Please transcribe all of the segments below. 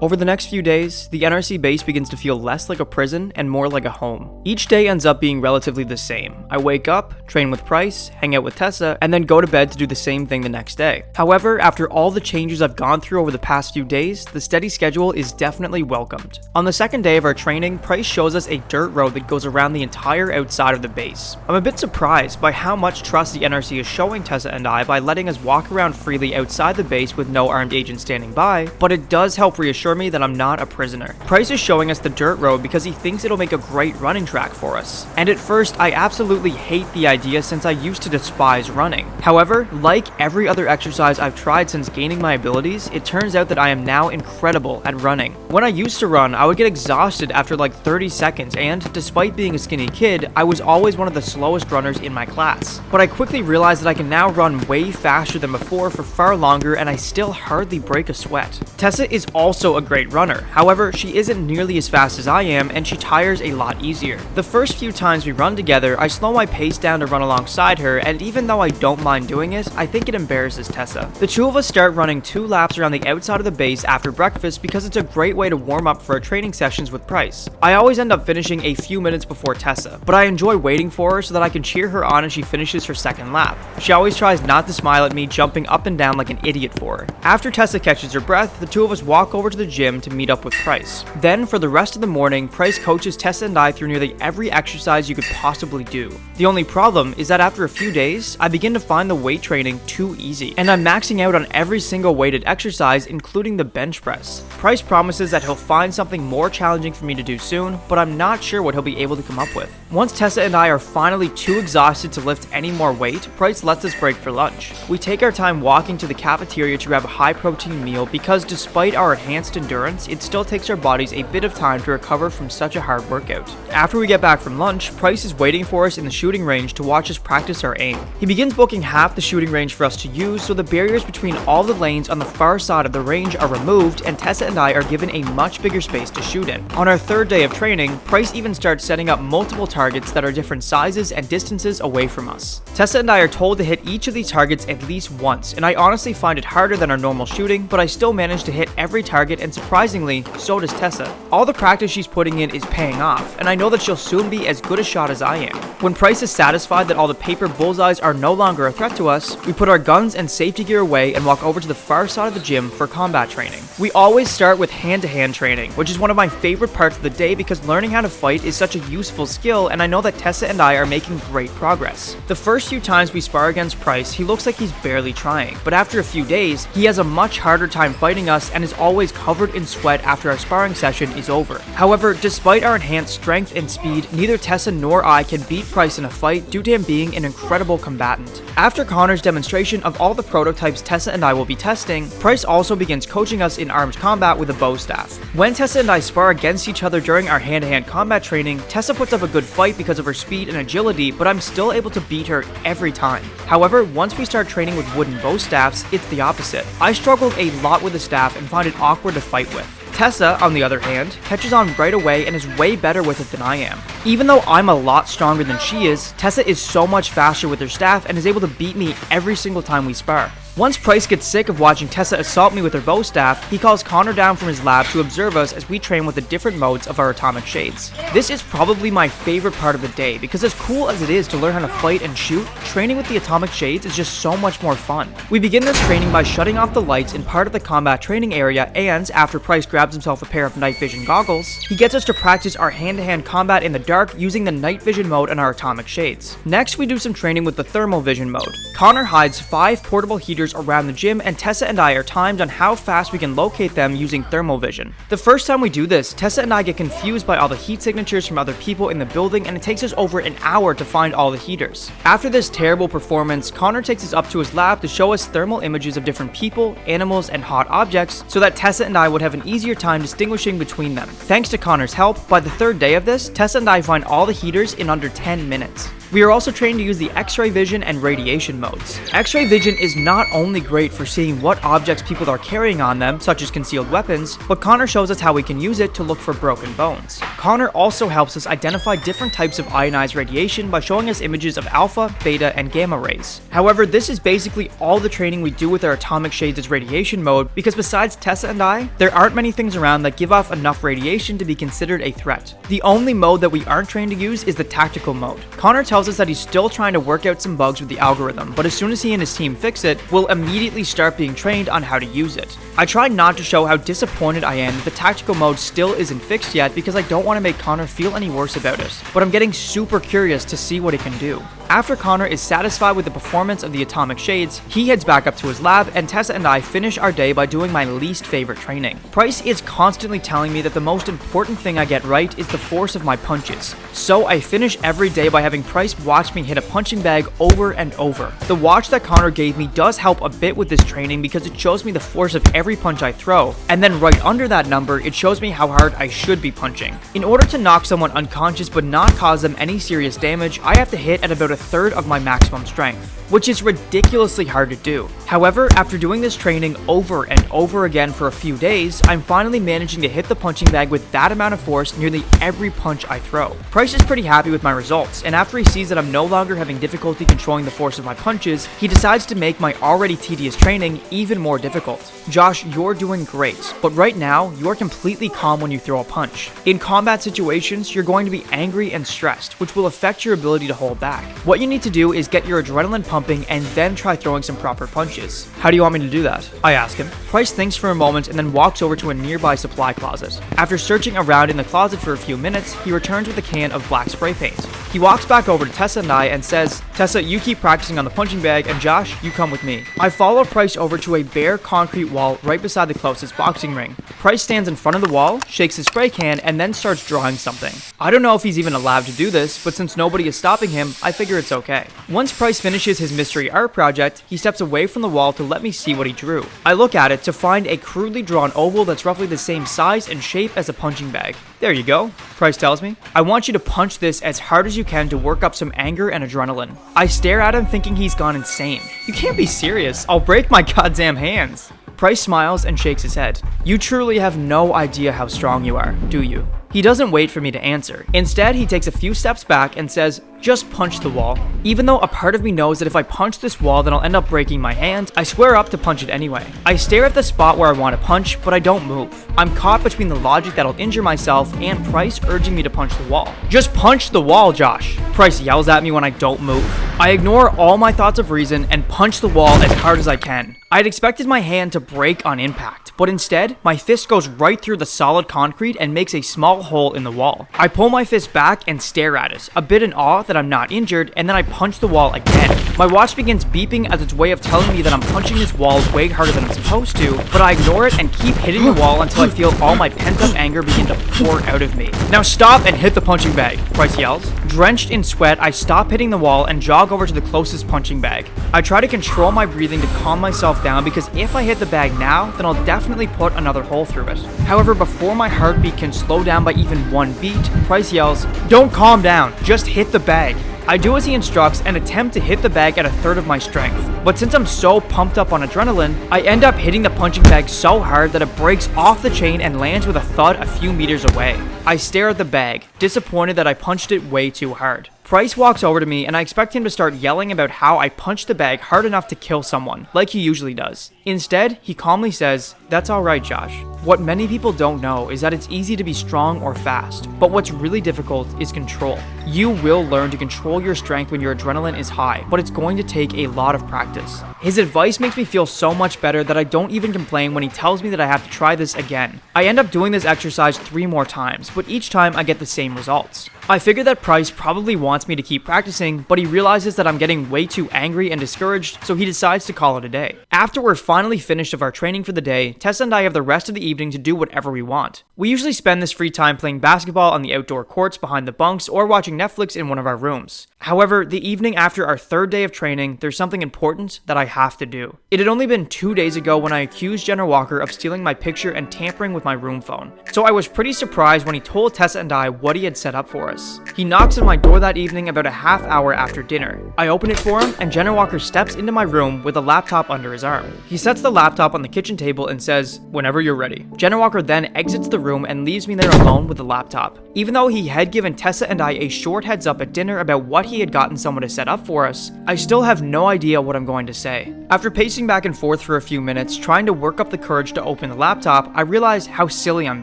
Over the next few days, the N.R.C base begins to feel less like a prison and more like a home. Each day ends up being relatively the same. I wake up, train with Price, hang out with Tessa, and then go to bed to do the same thing the next day. However, after all the changes I've gone through over the past few days, the steady schedule is definitely welcomed. On the second day of our training, Price shows us a dirt road that goes around the entire outside of the base. I'm a bit surprised by how much trust the N.R.C is showing Tessa and I by letting us walk around freely outside the base with no armed agents standing by, but it does help reassure me that I'm not a prisoner. Price is showing us the dirt road because he thinks it'll make a great running track for us. And at first, I absolutely hate the idea since I used to despise running. However, like every other exercise I've tried since gaining my abilities, it turns out that I am now incredible at running. When I used to run, I would get exhausted after like 30 seconds and, despite being a skinny kid, I was always one of the slowest runners in my class. But I quickly realized that I can now run way faster than before for far longer and I still hardly break a sweat. Tessa is also a great runner. However, she isn't nearly as fast as I am and she tires a lot easier. The first few times we run together, I slow my pace down to run alongside her, and even though I don't mind doing it, I think it embarrasses Tessa. The two of us start running 2 laps around the outside of the base after breakfast because it's a great way to warm up for our training sessions with Price. I always end up finishing a few minutes before Tessa, but I enjoy waiting for her so that I can cheer her on as she finishes her second lap. She always tries not to smile at me, jumping up and down like an idiot for her. After Tessa catches her breath, the two of us walk over to the gym to meet up with Price. Then, for the rest of the morning, Price coaches Tessa and I through nearly every exercise you could possibly do. The only problem is that after a few days, I begin to find the weight training too easy, and I'm maxing out on every single weighted exercise, including the bench press. Price promises that he'll find something more challenging for me to do soon, but I'm not sure what he'll be able to come up with. Once Tessa and I are finally too exhausted to lift any more weight, Price lets us break for lunch. We take our time walking to the cafeteria to grab a high-protein meal because despite our enhanced endurance, it still takes our bodies a bit of time to recover from such a hard workout. After we get back from lunch, Price is waiting for us in the shooting range to watch us practice our aim. He begins booking half the shooting range for us to use, so the barriers between all the lanes on the far side of the range are removed and Tessa and I are given a much bigger space to shoot in. On our third day of training, Price even starts setting up multiple targets that are different sizes and distances away from us. Tessa and I are told to hit each of these targets at least once, and I honestly find it harder than our normal shooting, but I still manage to hit every target, and surprisingly, so does Tessa. All the practice she's putting in is paying off, and I know that she'll soon be as good a shot as I am. When Price is satisfied that all the paper bullseyes are no longer a threat to us, we put our guns and safety gear away and walk over to the far side of the gym for combat training. We always start with hand-to-hand training, which is one of my favorite parts of the day because learning how to fight is such a useful skill, and I know that Tessa and I are making great progress. The first few times we spar against Price, he looks like he's barely trying, but after a few days, he has a much harder time fighting us and is always covered in sweat after our sparring session is over. However, despite our enhanced strength and speed, neither Tessa nor I can beat Price in a fight due to him being an incredible combatant. After Connor's demonstration of all the prototypes Tessa and I will be testing, Price also begins coaching us in armed combat with a bow staff. When Tessa and I spar against each other during our hand-to-hand combat training, Tessa puts up a good fight because of her speed and agility, but I'm still able to beat her every time. However, once we start training with wooden bow staffs, it's the opposite. I struggled a lot with the staff and find it awkward to fight with. Tessa, on the other hand, catches on right away and is way better with it than I am. Even though I'm a lot stronger than she is, Tessa is so much faster with her staff and is able to beat me every single time we spar. Once Price gets sick of watching Tessa assault me with her bow staff, he calls Connor down from his lab to observe us as we train with the different modes of our atomic shades. This is probably my favorite part of the day because as cool as it is to learn how to fight and shoot, training with the atomic shades is just so much more fun. We begin this training by shutting off the lights in part of the combat training area, and after Price grabs himself a pair of night vision goggles, he gets us to practice our hand-to-hand combat in the dark using the night vision mode and our atomic shades. Next, we do some training with the thermal vision mode. Connor hides 5 portable heaters around the gym, and Tessa and I are timed on how fast we can locate them using thermal vision. The first time we do this, Tessa and I get confused by all the heat signatures from other people in the building, and it takes us over an hour to find all the heaters. After this terrible performance, Connor takes us up to his lab to show us thermal images of different people, animals, and hot objects so that Tessa and I would have an easier time distinguishing between them. Thanks to Connor's help, by the third day of this, Tessa and I find all the heaters in under 10 minutes. We are also trained to use the X-ray vision and radiation modes. X-ray vision is not only great for seeing what objects people are carrying on them, such as concealed weapons, but Connor shows us how we can use it to look for broken bones. Connor also helps us identify different types of ionized radiation by showing us images of alpha, beta, and gamma rays. However, this is basically all the training we do with our atomic shades' radiation mode, because besides Tessa and I, there aren't many things around that give off enough radiation to be considered a threat. The only mode that we aren't trained to use is the tactical mode. Connor tells us that he's still trying to work out some bugs with the algorithm, but as soon as he and his team fix it, we'll immediately start being trained on how to use it. I try not to show how disappointed I am that the tactical mode still isn't fixed yet because I don't want to make Connor feel any worse about it, but I'm getting super curious to see what it can do. After Connor is satisfied with the performance of the atomic shades, he heads back up to his lab, and Tessa and I finish our day by doing my least favorite training. Price is constantly telling me that the most important thing I get right is the force of my punches, so I finish every day by having Price watch me hit a punching bag over and over. The watch that Connor gave me does help a bit with this training because it shows me the force of every punch I throw, and then right under that number, it shows me how hard I should be punching. In order to knock someone unconscious but not cause them any serious damage, I have to hit at about a third of my maximum strength, which is ridiculously hard to do. However, after doing this training over and over again for a few days, I'm finally managing to hit the punching bag with that amount of force nearly every punch I throw. Price is pretty happy with my results, and after he sees that I'm no longer having difficulty controlling the force of my punches, he decides to make my already tedious training even more difficult. Josh, you're doing great, but right now, you're completely calm when you throw a punch. In combat situations, you're going to be angry and stressed, which will affect your ability to hold back. What you need to do is get your adrenaline pumping and then try throwing some proper punches. How do you want me to do that? I ask him. Price thinks for a moment and then walks over to a nearby supply closet. After searching around in the closet for a few minutes, he returns with a can of black spray paint. He walks back over to Tessa and I and says, "Tessa, you keep practicing on the punching bag, and Josh, you come with me." I follow Price over to a bare concrete wall right beside the closest boxing ring. Price stands in front of the wall, shakes his spray can, and then starts drawing something. I don't know if he's even allowed to do this, but since nobody is stopping him, I figure it's okay. Once Price finishes his mystery art project, he steps away from the wall to let me see what he drew. I look at it to find a crudely drawn oval that's roughly the same size and shape as a punching bag. "There you go," Price tells me. "I want you to punch this as hard as you can to work up some anger and adrenaline." I stare at him thinking he's gone insane. "You can't be serious. I'll break my goddamn hands." Price smiles and shakes his head. "You truly have no idea how strong you are, do you?" He doesn't wait for me to answer. Instead, he takes a few steps back and says, "Just punch the wall." Even though a part of me knows that if I punch this wall then I'll end up breaking my hand, I square up to punch it anyway. I stare at the spot where I want to punch, but I don't move. I'm caught between the logic that I'll injure myself and Price urging me to punch the wall. "Just punch the wall, Josh!" Price yells at me when I don't move. I ignore all my thoughts of reason and punch the wall as hard as I can. I'd expected my hand to break on impact, but instead, my fist goes right through the solid concrete and makes a small hole in the wall. I pull my fist back and stare at it, a bit in awe that I'm not injured, and then I punch the wall again. My watch begins beeping as its way of telling me that I'm punching this wall way harder than I'm supposed to, but I ignore it and keep hitting the wall until I feel all my pent-up anger begin to pour out of me. "Now stop and hit the punching bag," Price yells. Drenched in sweat, I stop hitting the wall and jog over to the closest punching bag. I try to control my breathing to calm myself down because if I hit the bag now, then I'll definitely put another hole through it. However, before my heartbeat can slow down by even one beat, Price yells, "Don't calm down, just hit the bag." I do as he instructs and attempt to hit the bag at a third of my strength. But since I'm so pumped up on adrenaline, I end up hitting the punching bag so hard that it breaks off the chain and lands with a thud a few meters away. I stare at the bag, disappointed that I punched it way too hard. Price walks over to me and I expect him to start yelling about how I punched the bag hard enough to kill someone, like he usually does. Instead, he calmly says, "That's alright, Josh." What many people don't know is that it's easy to be strong or fast, but what's really difficult is control. You will learn to control your strength when your adrenaline is high, but it's going to take a lot of practice. His advice makes me feel so much better that I don't even complain when he tells me that I have to try this again. I end up doing this exercise 3 more times, but each time I get the same results. I figure that Price probably wants me to keep practicing, but he realizes that I'm getting way too angry and discouraged, so he decides to call it a day. After we're finally finished of our training for the day, Tessa and I have the rest of the evening to do whatever we want. We usually spend this free time playing basketball on the outdoor courts behind the bunks or watching Netflix in one of our rooms. However, the evening after our 3rd day of training, there's something important that I have to do. It had only been 2 days ago when I accused General Walker of stealing my picture and tampering with my room phone, so I was pretty surprised when he told Tessa and I what he had set up for us. us. He knocks on my door that evening about a half hour after dinner. I open it for him, and Jenna Walker steps into my room with a laptop under his arm. He sets the laptop on the kitchen table and says, "Whenever you're ready." Jenna Walker then exits the room and leaves me there alone with the laptop. Even though he had given Tessa and I a short heads up at dinner about what he had gotten someone to set up for us, I still have no idea what I'm going to say. After pacing back and forth for a few minutes, trying to work up the courage to open the laptop, I realize how silly I'm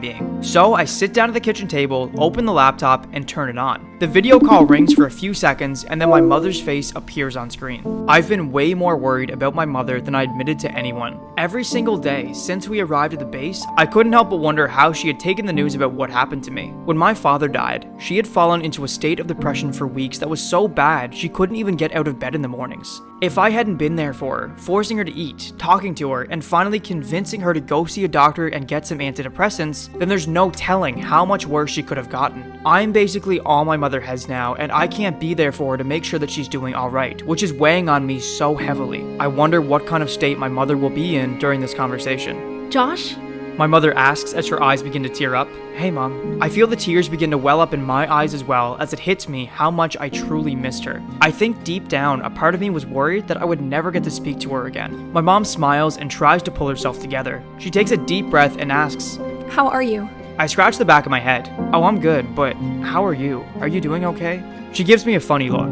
being. So I sit down at the kitchen table, open the laptop, and turn it on. The video call rings for a few seconds, and then my mother's face appears on screen. I've been way more worried about my mother than I admitted to anyone. Every single day since we arrived at the base, I couldn't help but wonder how she had taken the news about what happened to me. When my father died, she had fallen into a state of depression for weeks that was so bad she couldn't even get out of bed in the mornings. If I hadn't been there for her, forcing her to eat, talking to her, and finally convincing her to go see a doctor and get some antidepressants, then there's no telling how much worse she could have gotten. I'm basically all my mother has now, and I can't be there for her to make sure that she's doing alright, which is weighing on me so heavily. I wonder what kind of state my mother will be in during this conversation. Josh? My mother asks as her eyes begin to tear up. "Hey, Mom." I feel the tears begin to well up in my eyes as well as it hits me how much I truly missed her. I think deep down, a part of me was worried that I would never get to speak to her again. My mom smiles and tries to pull herself together. She takes a deep breath and asks, How are you? I scratch the back of my head. "Oh, I'm good, but how are you? Are you doing okay?" She gives me a funny look.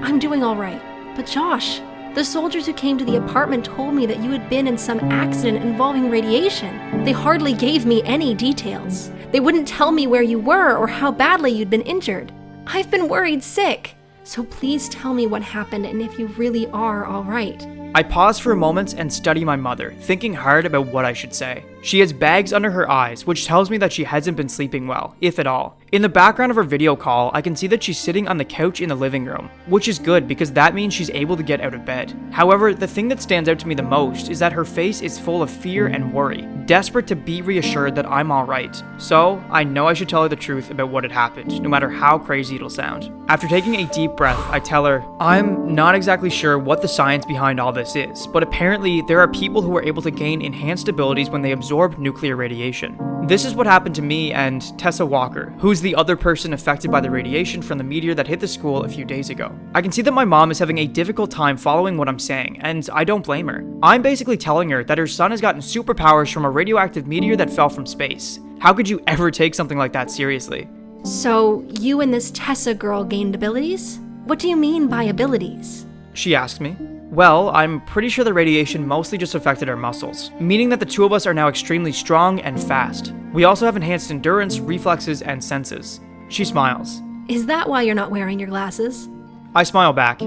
I'm doing all right. But Josh, the soldiers who came to the apartment told me that you had been in some accident involving radiation. They hardly gave me any details. They wouldn't tell me where you were or how badly you'd been injured. I've been worried sick. So please tell me what happened and if you really are all right. I pause for a moment and study my mother, thinking hard about what I should say. She has bags under her eyes, which tells me that she hasn't been sleeping well, if at all. In the background of her video call, I can see that she's sitting on the couch in the living room, which is good because that means she's able to get out of bed. However, the thing that stands out to me the most is that her face is full of fear and worry, desperate to be reassured that I'm alright. So, I know I should tell her the truth about what had happened, no matter how crazy it'll sound. After taking a deep breath, I tell her, I'm not exactly sure what the science behind all this is, but apparently there are people who are able to gain enhanced abilities when they absorb nuclear radiation. This is what happened to me and Tessa Walker, who's the other person affected by the radiation from the meteor that hit the school a few days ago. I can see that my mom is having a difficult time following what I'm saying, and I don't blame her. I'm basically telling her that her son has gotten superpowers from a radioactive meteor that fell from space. How could you ever take something like that seriously? So, you and this Tessa girl gained abilities? What do you mean by abilities? She asked me. Well, I'm pretty sure the radiation mostly just affected our muscles, meaning that the two of us are now extremely strong and fast. We also have enhanced endurance, reflexes, and senses. She smiles. Is that why you're not wearing your glasses? I smile back.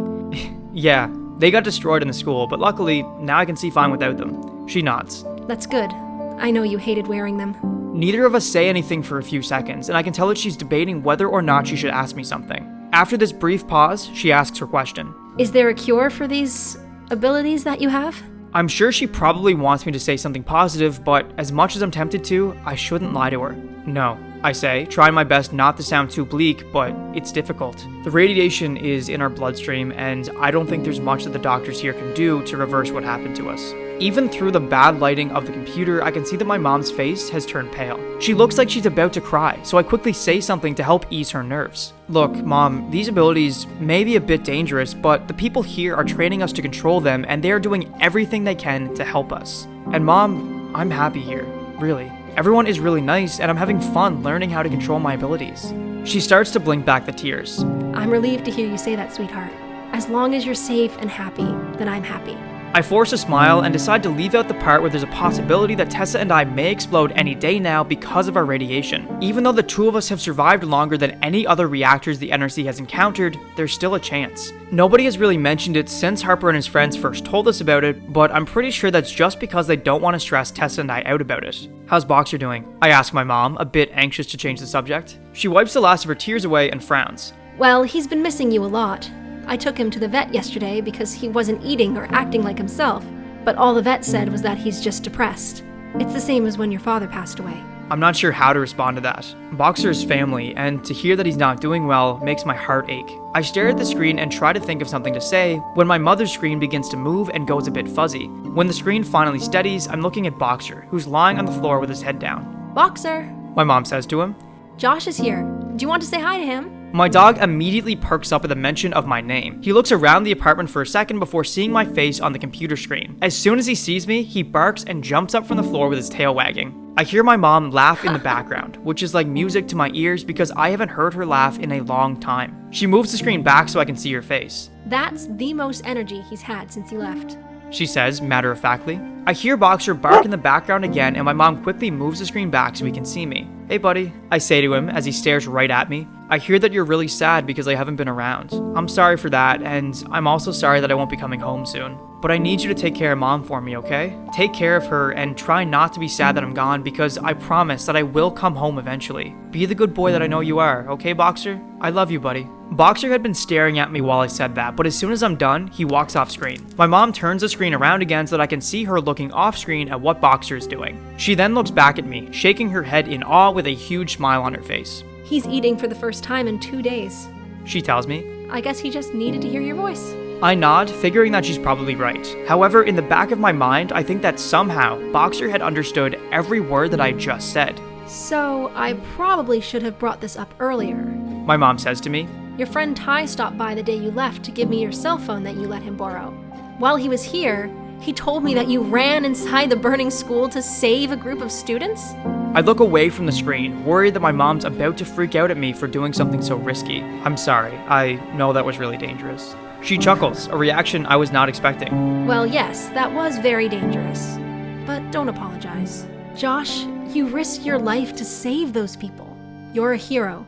Yeah, they got destroyed in the school, but luckily, now I can see fine without them. She nods. That's good. I know you hated wearing them. Neither of us say anything for a few seconds, and I can tell that she's debating whether or not she should ask me something. After this brief pause, she asks her question. Is there a cure for these abilities that you have? I'm sure she probably wants me to say something positive, but as much as I'm tempted to, I shouldn't lie to her. No, I say, trying my best not to sound too bleak, but it's difficult. The radiation is in our bloodstream, and I don't think there's much that the doctors here can do to reverse what happened to us. Even through the bad lighting of the computer, I can see that my mom's face has turned pale. She looks like she's about to cry, so I quickly say something to help ease her nerves. Look, Mom, these abilities may be a bit dangerous, but the people here are training us to control them, and they are doing everything they can to help us. And Mom, I'm happy here, really. Everyone is really nice, and I'm having fun learning how to control my abilities. She starts to blink back the tears. I'm relieved to hear you say that, sweetheart. As long as you're safe and happy, then I'm happy. I force a smile and decide to leave out the part where there's a possibility that Tessa and I may explode any day now because of our radiation. Even though the two of us have survived longer than any other reactors the N.R.C has encountered, there's still a chance. Nobody has really mentioned it since Harper and his friends first told us about it, but I'm pretty sure that's just because they don't want to stress Tessa and I out about it. How's Boxer doing? I ask my mom, a bit anxious to change the subject. She wipes the last of her tears away and frowns. Well, he's been missing you a lot. I took him to the vet yesterday because he wasn't eating or acting like himself, but all the vet said was that he's just depressed. It's the same as when your father passed away. I'm not sure how to respond to that. Boxer is family, and to hear that he's not doing well makes my heart ache. I stare at the screen and try to think of something to say when my mother's screen begins to move and goes a bit fuzzy. When the screen finally steadies, I'm looking at Boxer, who's lying on the floor with his head down. Boxer! My mom says to him. Josh is here. Do you want to say hi to him? My dog immediately perks up at the mention of my name. He looks around the apartment for a second before seeing my face on the computer screen. As soon as he sees me, he barks and jumps up from the floor with his tail wagging. I hear my mom laugh in the background, which is like music to my ears because I haven't heard her laugh in a long time. She moves the screen back so I can see her face. That's the most energy he's had since you left. She says, matter-of-factly. I hear Boxer bark in the background again, and my mom quickly moves the screen back so he can see me. Hey buddy, I say to him as he stares right at me. I hear that you're really sad because I haven't been around. I'm sorry for that, and I'm also sorry that I won't be coming home soon. But I need you to take care of mom for me, okay? Take care of her and try not to be sad that I'm gone because I promise that I will come home eventually. Be the good boy that I know you are, okay, Boxer? I love you, buddy. Boxer had been staring at me while I said that, but as soon as I'm done, he walks off screen. My mom turns the screen around again so that I can see her looking off screen at what Boxer is doing. She then looks back at me, shaking her head in awe with a huge smile on her face. He's eating for the first time in 2 days. She tells me. I guess he just needed to hear your voice. I nod, figuring that she's probably right. However, in the back of my mind, I think that somehow Boxer had understood every word that I just said. So, I probably should have brought this up earlier. My mom says to me. Your friend Ty stopped by the day you left to give me your cell phone that you let him borrow. While he was here, he told me that you ran inside the burning school to save a group of students? I look away from the screen, worried that my mom's about to freak out at me for doing something so risky. I'm sorry, I know that was really dangerous. She chuckles, a reaction I was not expecting. Well, yes, that was very dangerous. But don't apologize. Josh, you risked your life to save those people. You're a hero,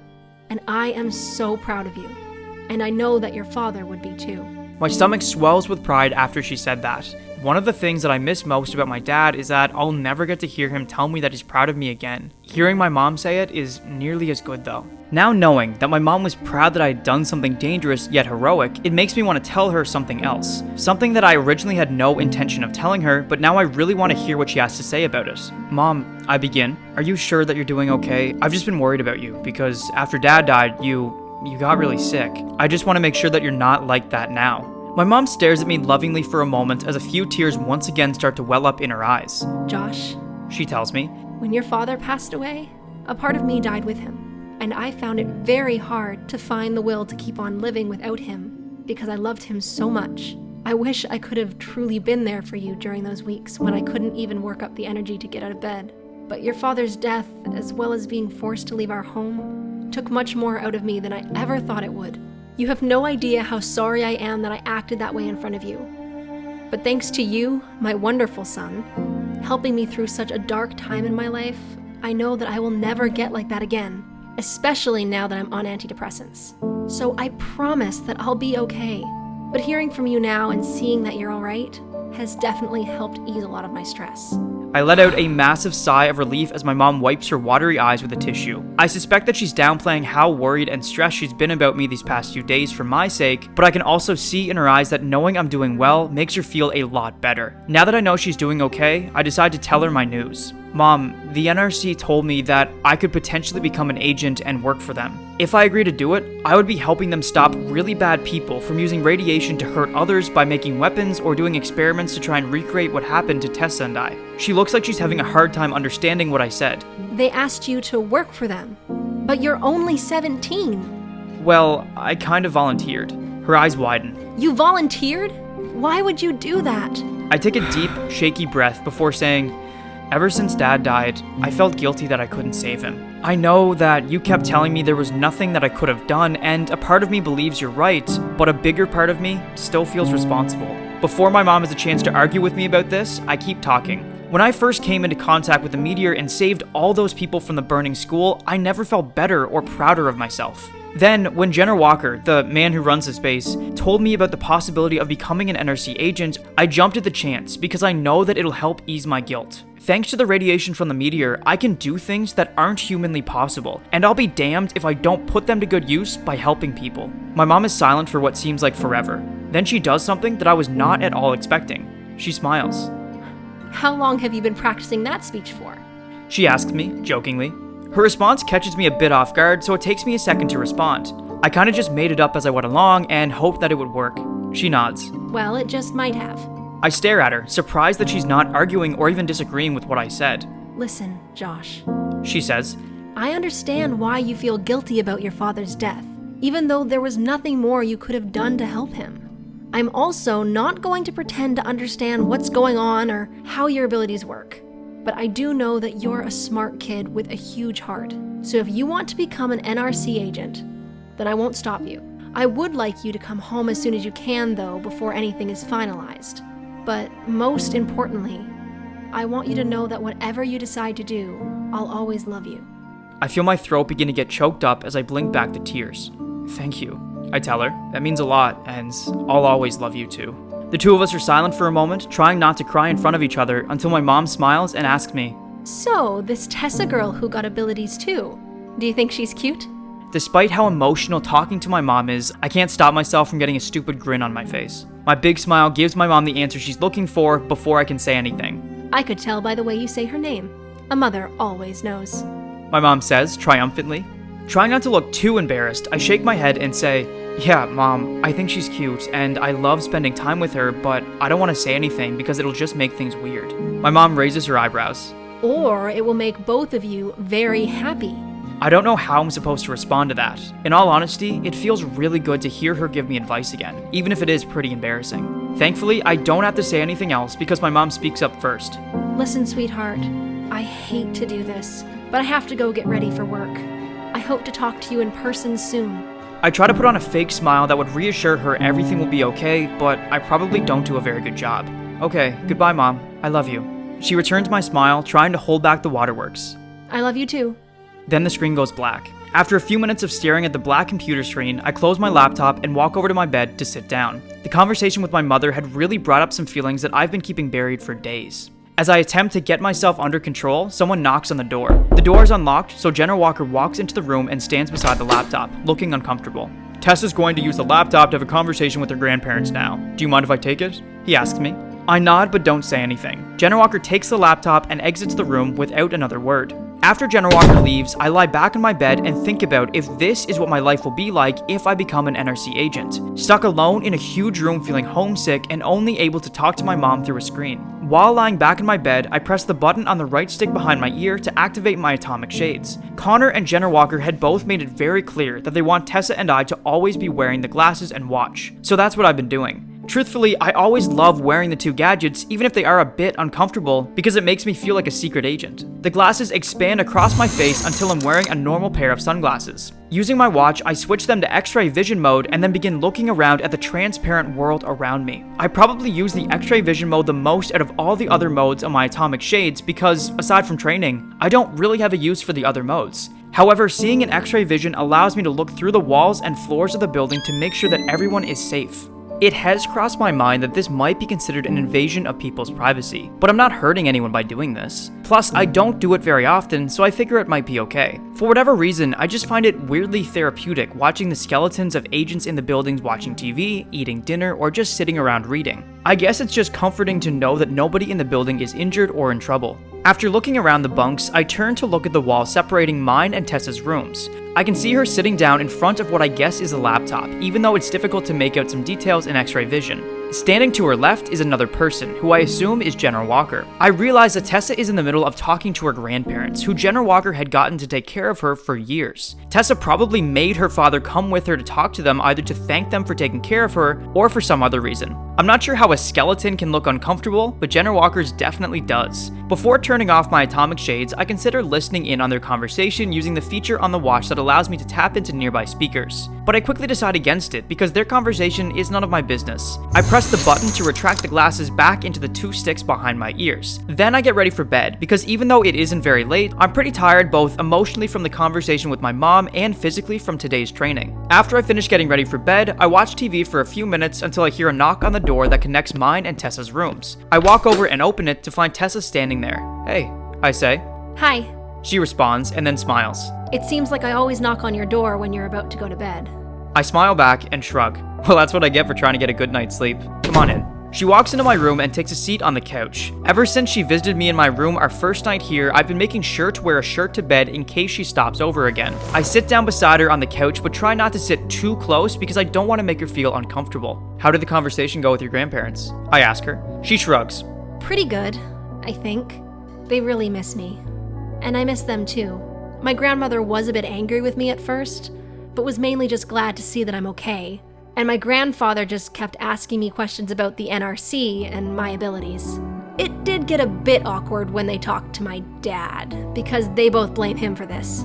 and I am so proud of you. And I know that your father would be too. My stomach swells with pride after she said that. One of the things that I miss most about my dad is that I'll never get to hear him tell me that he's proud of me again. Hearing my mom say it is nearly as good though. Now knowing that my mom was proud that I had done something dangerous yet heroic, it makes me want to tell her something else. Something that I originally had no intention of telling her, but now I really want to hear what she has to say about it. Mom, I begin. Are you sure that you're doing okay? I've just been worried about you because after Dad died, you got really sick. I just want to make sure that you're not like that now. My mom stares at me lovingly for a moment as a few tears once again start to well up in her eyes. Josh, she tells me, when your father passed away, a part of me died with him, and I found it very hard to find the will to keep on living without him because I loved him so much. I wish I could have truly been there for you during those weeks when I couldn't even work up the energy to get out of bed. But your father's death, as well as being forced to leave our home, took much more out of me than I ever thought it would. You have no idea how sorry I am that I acted that way in front of you. But thanks to you, my wonderful son, helping me through such a dark time in my life, I know that I will never get like that again, especially now that I'm on antidepressants. So I promise that I'll be okay. But hearing from you now and seeing that you're alright has definitely helped ease a lot of my stress. I let out a massive sigh of relief as my mom wipes her watery eyes with a tissue. I suspect that she's downplaying how worried and stressed she's been about me these past few days for my sake, but I can also see in her eyes that knowing I'm doing well makes her feel a lot better. Now that I know she's doing okay, I decide to tell her my news. Mom, the N.R.C told me that I could potentially become an agent and work for them. If I agree to do it, I would be helping them stop really bad people from using radiation to hurt others by making weapons or doing experiments to try and recreate what happened to Tessa and I. She looks like she's having a hard time understanding what I said. They asked you to work for them, but you're only 17. Well, I kind of volunteered. Her eyes widen. You volunteered? Why would you do that? I take a deep, shaky breath before saying, ever since Dad died, I felt guilty that I couldn't save him. I know that you kept telling me there was nothing that I could have done, and a part of me believes you're right, but a bigger part of me still feels responsible. Before my mom has a chance to argue with me about this, I keep talking. When I first came into contact with the meteor and saved all those people from the burning school, I never felt better or prouder of myself. Then, when Jenner Walker, the man who runs this base, told me about the possibility of becoming an N.R.C agent, I jumped at the chance because I know that it'll help ease my guilt. Thanks to the radiation from the meteor, I can do things that aren't humanly possible, and I'll be damned if I don't put them to good use by helping people. My mom is silent for what seems like forever. Then she does something that I was not at all expecting. She smiles. How long have you been practicing that speech for? She asks me, jokingly. Her response catches me a bit off guard, so it takes me a second to respond. I kinda just made it up as I went along and hoped that it would work. She nods. Well, it just might have. I stare at her, surprised that she's not arguing or even disagreeing with what I said. Listen, Josh. She says, I understand why you feel guilty about your father's death. even though there was nothing more you could have done to help him. I'm also not going to pretend to understand what's going on or how your abilities work. But I do know that you're a smart kid with a huge heart. So if you want to become an N.R.C. agent, then I won't stop you. I would like you to come home as soon as you can, though, before anything is finalized. But most importantly, I want you to know that whatever you decide to do, I'll always love you. I feel my throat begin to get choked up as I blink back the tears. Thank you, I tell her. That means a lot, and I'll always love you too. The two of us are silent for a moment, trying not to cry in front of each other until my mom smiles and asks me, So, this Tessa girl who got abilities too, do you think she's cute? Despite how emotional talking to my mom is, I can't stop myself from getting a stupid grin on my face. My big smile gives my mom the answer she's looking for before I can say anything. I could tell by the way you say her name. A mother always knows. My mom says, triumphantly. Trying not to look too embarrassed, I shake my head and say, Yeah, Mom, I think she's cute, and I love spending time with her, but I don't want to say anything because it'll just make things weird. My mom raises her eyebrows. Or it will make both of you very happy. I don't know how I'm supposed to respond to that. In all honesty, it feels really good to hear her give me advice again, even if it is pretty embarrassing. Thankfully, I don't have to say anything else because my mom speaks up first. Listen, sweetheart, I hate to do this, but I have to go get ready for work. I hope to talk to you in person soon. I try to put on a fake smile that would reassure her everything will be okay, but I probably don't do a very good job. Okay, goodbye, Mom. I love you. She returns my smile, trying to hold back the waterworks. I love you too. Then the screen goes black. After a few minutes of staring at the black computer screen, I close my laptop and walk over to my bed to sit down. The conversation with my mother had really brought up some feelings that I've been keeping buried for days. As I attempt to get myself under control, someone knocks on the door. The door is unlocked, so Jenna Walker walks into the room and stands beside the laptop, looking uncomfortable. Tessa's going to use the laptop to have a conversation with her grandparents now. Do you mind if I take it? He asks me. I nod but don't say anything. Jenna Walker takes the laptop and exits the room without another word. After Jenna Walker leaves, I lie back in my bed and think about if this is what my life will be like if I become an N.R.C. agent. Stuck alone in a huge room feeling homesick and only able to talk to my mom through a screen. While lying back in my bed, I press the button on the right stick behind my ear to activate my atomic shades. Connor and Jenna Walker had both made it very clear that they want Tessa and I to always be wearing the glasses and watch. So that's what I've been doing. Truthfully, I always love wearing the two gadgets, even if they are a bit uncomfortable, because it makes me feel like a secret agent. The glasses expand across my face until I'm wearing a normal pair of sunglasses. Using my watch, I switch them to X-ray vision mode and then begin looking around at the transparent world around me. I probably use the X-ray vision mode the most out of all the other modes on my atomic shades because, aside from training, I don't really have a use for the other modes. However, seeing in X-ray vision allows me to look through the walls and floors of the building to make sure that everyone is safe. It has crossed my mind that this might be considered an invasion of people's privacy, but I'm not hurting anyone by doing this. Plus, I don't do it very often, so I figure it might be okay. For whatever reason, I just find it weirdly therapeutic watching the skeletons of agents in the buildings watching TV, eating dinner, or just sitting around reading. I guess it's just comforting to know that nobody in the building is injured or in trouble. After looking around the bunks, I turn to look at the wall separating mine and Tessa's rooms. I can see her sitting down in front of what I guess is a laptop, even though it's difficult to make out some details in X-ray vision. Standing to her left is another person, who I assume is Jenna Walker. I realize that Tessa is in the middle of talking to her grandparents, who Jenna Walker had gotten to take care of her for years. Tessa probably made her father come with her to talk to them, either to thank them for taking care of her, or for some other reason. I'm not sure how a skeleton can look uncomfortable, but Jenna Walker's definitely does. Before turning off my atomic shades, I consider listening in on their conversation using the feature on the watch that allows me to tap into nearby speakers. But I quickly decide against it because their conversation is none of my business. I press the button to retract the glasses back into the two sticks behind my ears. Then I get ready for bed because even though it isn't very late, I'm pretty tired both emotionally from the conversation with my mom and physically from today's training. After I finish getting ready for bed, I watch TV for a few minutes until I hear a knock on the door that connects mine and Tessa's rooms. I walk over and open it to find Tessa standing there. Hey, I say. Hi. She responds and then smiles. It seems like I always knock on your door when you're about to go to bed. I smile back and shrug. Well, that's what I get for trying to get a good night's sleep. Come on in. She walks into my room and takes a seat on the couch. Ever since she visited me in my room our first night here, I've been making sure to wear a shirt to bed in case she stops over again. I sit down beside her on the couch, but try not to sit too close because I don't want to make her feel uncomfortable. How did the conversation go with your grandparents? I ask her. She shrugs. Pretty good, I think. They really miss me. And I miss them too. My grandmother was a bit angry with me at first, but was mainly just glad to see that I'm okay. And my grandfather just kept asking me questions about the N.R.C. and my abilities. It did get a bit awkward when they talked to my dad, because they both blame him for this.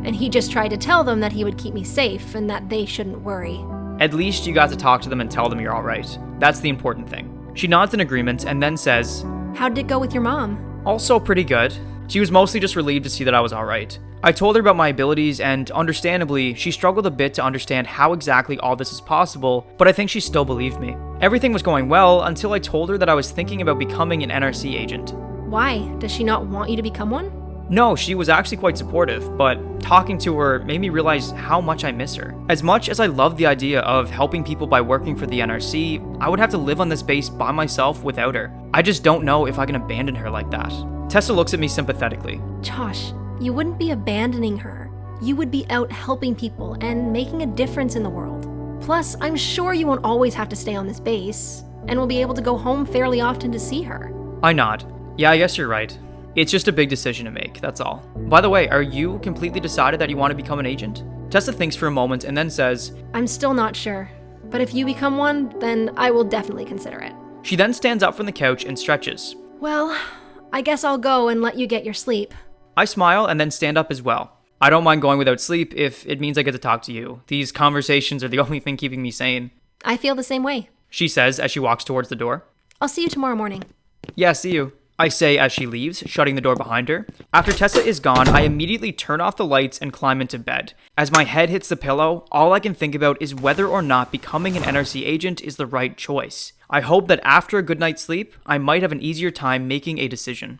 And he just tried to tell them that he would keep me safe and that they shouldn't worry. At least you got to talk to them and tell them you're alright. That's the important thing. She nods in agreement and then says, How'd it go with your mom? Also pretty good. She was mostly just relieved to see that I was alright. I told her about my abilities and, understandably, she struggled a bit to understand how exactly all this is possible, but I think she still believed me. Everything was going well until I told her that I was thinking about becoming an N.R.C. agent. Why? Does she not want you to become one? No, she was actually quite supportive, but talking to her made me realize how much I miss her. As much as I love the idea of helping people by working for the N.R.C, I would have to live on this base by myself without her. I just don't know if I can abandon her like that. Tessa looks at me sympathetically. Josh, you wouldn't be abandoning her. You would be out helping people and making a difference in the world. Plus, I'm sure you won't always have to stay on this base, and will be able to go home fairly often to see her. I nod. Yeah, I guess you're right. It's just a big decision to make, that's all. By the way, are you completely decided that you want to become an agent? Tessa thinks for a moment and then says, I'm still not sure, but if you become one, then I will definitely consider it. She then stands up from the couch and stretches. Well, I guess I'll go and let you get your sleep. I smile and then stand up as well. I don't mind going without sleep if it means I get to talk to you. These conversations are the only thing keeping me sane. I feel the same way, She says as she walks towards the door. I'll see you tomorrow morning. Yeah, see you. I say as she leaves, shutting the door behind her. After Tessa is gone, I immediately turn off the lights and climb into bed. As my head hits the pillow, all I can think about is whether or not becoming an N.R.C. agent is the right choice. I hope that after a good night's sleep, I might have an easier time making a decision.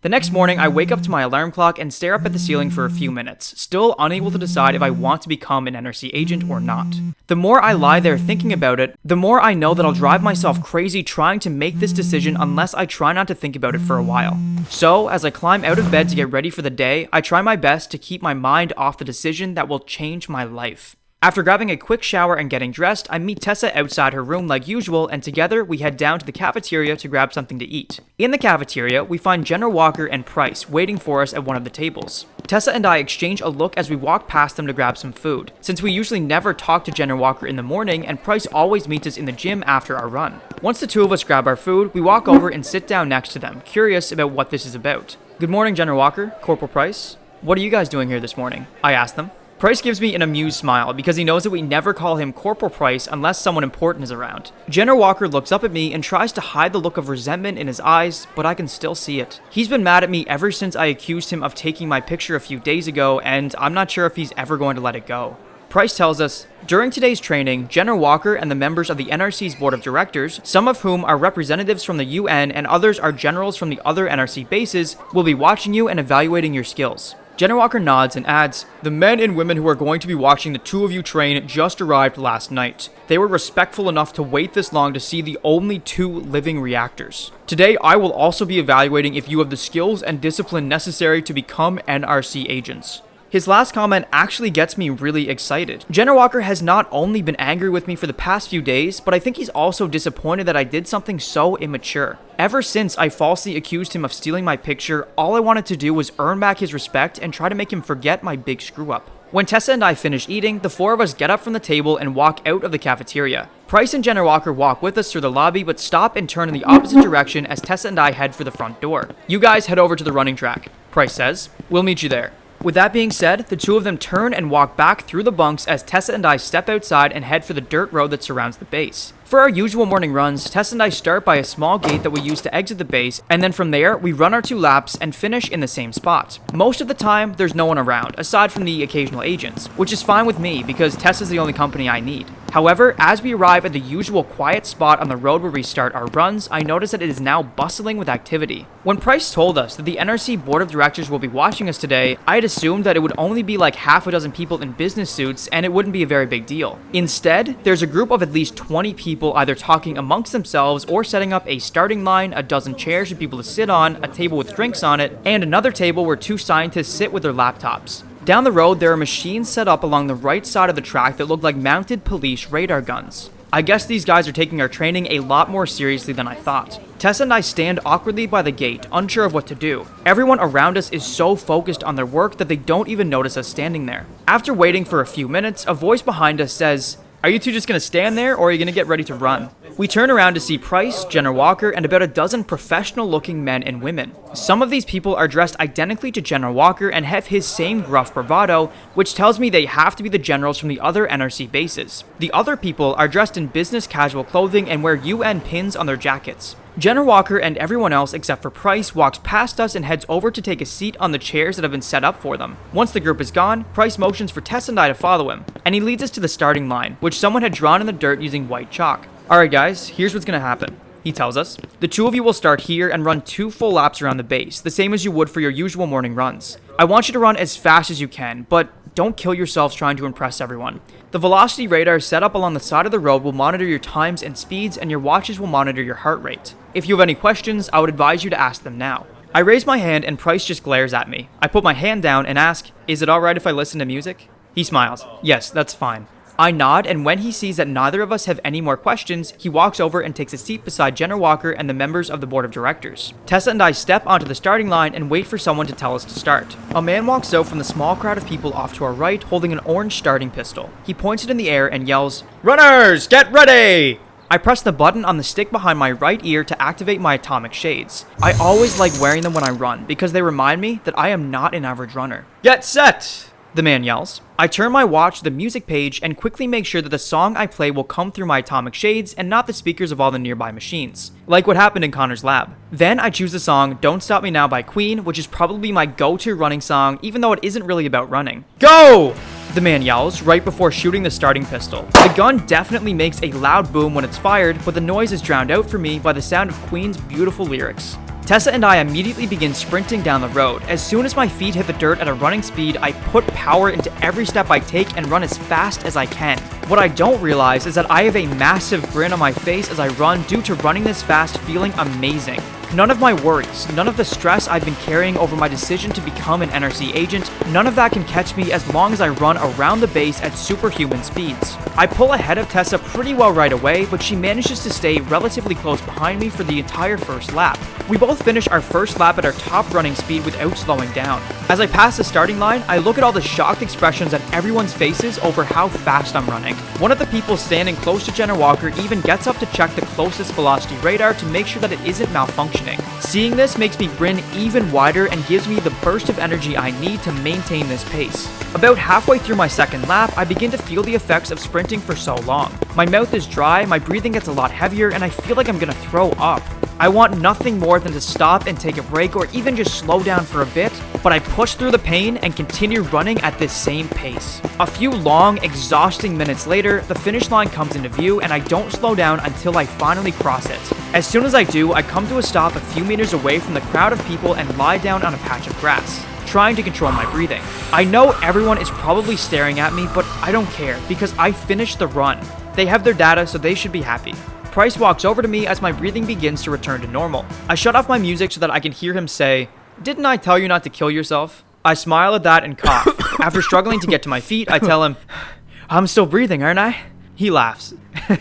The next morning, I wake up to my alarm clock and stare up at the ceiling for a few minutes, still unable to decide if I want to become an N.R.C. agent or not. The more I lie there thinking about it, the more I know that I'll drive myself crazy trying to make this decision unless I try not to think about it for a while. So, as I climb out of bed to get ready for the day, I try my best to keep my mind off the decision that will change my life. After grabbing a quick shower and getting dressed, I meet Tessa outside her room like usual, and together we head down to the cafeteria to grab something to eat. In the cafeteria, we find General Walker and Price waiting for us at one of the tables. Tessa and I exchange a look as we walk past them to grab some food, since we usually never talk to General Walker in the morning and Price always meets us in the gym after our run. Once the two of us grab our food, we walk over and sit down next to them, curious about what this is about. Good morning, General Walker, Corporal Price. What are you guys doing here this morning? I ask them. Price gives me an amused smile because he knows that we never call him Corporal Price unless someone important is around. General Walker looks up at me and tries to hide the look of resentment in his eyes, but I can still see it. He's been mad at me ever since I accused him of taking my picture a few days ago, and I'm not sure if he's ever going to let it go. Price tells us, during today's training, General Walker and the members of the N.R.C's board of directors, some of whom are representatives from the UN and others are generals from the other N.R.C. bases, will be watching you and evaluating your skills. General Walker nods and adds, the men and women who are going to be watching the two of you train just arrived last night. They were respectful enough to wait this long to see the only 2 living reactors. Today, I will also be evaluating if you have the skills and discipline necessary to become N.R.C. agents. His last comment actually gets me really excited. General Walker has not only been angry with me for the past few days, but I think he's also disappointed that I did something so immature. Ever since I falsely accused him of stealing my picture, all I wanted to do was earn back his respect and try to make him forget my big screw-up. When Tessa and I finish eating, the 4 of us get up from the table and walk out of the cafeteria. Price and General Walker walk with us through the lobby, but stop and turn in the opposite direction as Tessa and I head for the front door. You guys head over to the running track, Price says. We'll meet you there. With that being said, the two of them turn and walk back through the bunks as Tessa and I step outside and head for the dirt road that surrounds the base. For our usual morning runs, Tessa and I start by a small gate that we use to exit the base, and then from there, we run our 2 laps and finish in the same spot. Most of the time, there's no one around, aside from the occasional agents, which is fine with me because Tessa's the only company I need. However, as we arrive at the usual quiet spot on the road where we start our runs, I notice that it is now bustling with activity. When Price told us that the N.R.C. board of directors will be watching us today, I had assumed that it would only be like half a dozen people in business suits and it wouldn't be a very big deal. Instead, there's a group of at least 20 people either talking amongst themselves or setting up a starting line, a dozen chairs for people to sit on, a table with drinks on it, and another table where 2 scientists sit with their laptops. Down the road, there are machines set up along the right side of the track that look like mounted police radar guns. I guess these guys are taking our training a lot more seriously than I thought. Tessa and I stand awkwardly by the gate, unsure of what to do. Everyone around us is so focused on their work that they don't even notice us standing there. After waiting for a few minutes, a voice behind us says, "Are you two just gonna stand there, or are you gonna get ready to run?" We turn around to see Price, Jenner Walker, and about a dozen professional-looking men and women. Some of these people are dressed identically to Jenner Walker and have his same gruff bravado, which tells me they have to be the generals from the other NRC bases. The other people are dressed in business casual clothing and wear UN pins on their jackets. Jenner Walker and everyone else except for Price walks past us and heads over to take a seat on the chairs that have been set up for them. Once the group is gone, Price motions for Tess and I to follow him, and he leads us to the starting line, which someone had drawn in the dirt using white chalk. "Alright guys, here's what's gonna happen," he tells us. "The two of you will start here and run 2 full laps around the base, the same as you would for your usual morning runs. I want you to run as fast as you can, but don't kill yourselves trying to impress everyone. The velocity radar set up along the side of the road will monitor your times and speeds, and your watches will monitor your heart rate. If you have any questions, I would advise you to ask them now." I raise my hand and Price just glares at me. I put my hand down and ask, "Is it alright if I listen to music?" He smiles. "Yes, that's fine." I nod, and when he sees that neither of us have any more questions, he walks over and takes a seat beside Jenner Walker and the members of the board of directors. Tessa and I step onto the starting line and wait for someone to tell us to start. A man walks out from the small crowd of people off to our right holding an orange starting pistol. He points it in the air and yells, "Runners, get ready!" I press the button on the stick behind my right ear to activate my atomic shades. I always like wearing them when I run because they remind me that I am not an average runner. "Get set!" the man yells. I turn my watch to the music page and quickly make sure that the song I play will come through my atomic shades and not the speakers of all the nearby machines, like what happened in Connor's lab. Then I choose the song Don't Stop Me Now by Queen, which is probably my go-to running song, even though it isn't really about running. "Go!" the man yells right before shooting the starting pistol. The gun definitely makes a loud boom when it's fired, but the noise is drowned out for me by the sound of Queen's beautiful lyrics. Tessa and I immediately begin sprinting down the road. As soon as my feet hit the dirt at a running speed, I put power into every step I take and run as fast as I can. What I don't realize is that I have a massive grin on my face as I run due to running this fast feeling amazing. None of my worries, none of the stress I've been carrying over my decision to become an NRC agent, none of that can catch me as long as I run around the base at superhuman speeds. I pull ahead of Tessa pretty well right away, but she manages to stay relatively close behind me for the entire first lap. We both finish our first lap at our top running speed without slowing down. As I pass the starting line, I look at all the shocked expressions on everyone's faces over how fast I'm running. One of the people standing close to Jenner Walker even gets up to check the closest velocity radar to make sure that it isn't malfunctioning. Seeing this makes me grin even wider and gives me the burst of energy I need to maintain this pace. About halfway through my second lap, I begin to feel the effects of sprinting for so long. My mouth is dry, my breathing gets a lot heavier, and I feel like I'm gonna throw up. I want nothing more than to stop and take a break or even just slow down for a bit, but I push through the pain and continue running at this same pace. A few long, exhausting minutes later, the finish line comes into view and I don't slow down until I finally cross it. As soon as I do, I come to a stop a few meters away from the crowd of people and lie down on a patch of grass, trying to control my breathing. I know everyone is probably staring at me, but I don't care because I finished the run. They have their data, so they should be happy. Price walks over to me as my breathing begins to return to normal. I shut off my music so that I can hear him say, "Didn't I tell you not to kill yourself?" I smile at that and cough. After struggling to get to my feet, I tell him, "I'm still breathing, aren't I?" He laughs.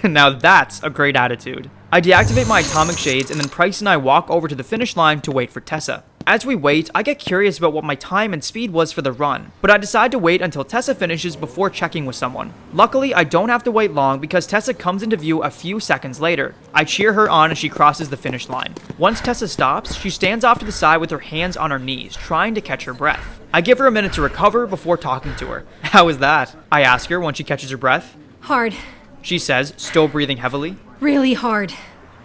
Now that's a great attitude. I deactivate my atomic shades and then Price and I walk over to the finish line to wait for Tessa. As we wait, I get curious about what my time and speed was for the run, but I decide to wait until Tessa finishes before checking with someone. Luckily, I don't have to wait long because Tessa comes into view a few seconds later. I cheer her on as she crosses the finish line. Once Tessa stops, she stands off to the side with her hands on her knees, trying to catch her breath. I give her a minute to recover before talking to her. "How is that?" I ask her when she catches her breath. Hard. She says, still breathing heavily. Really hard.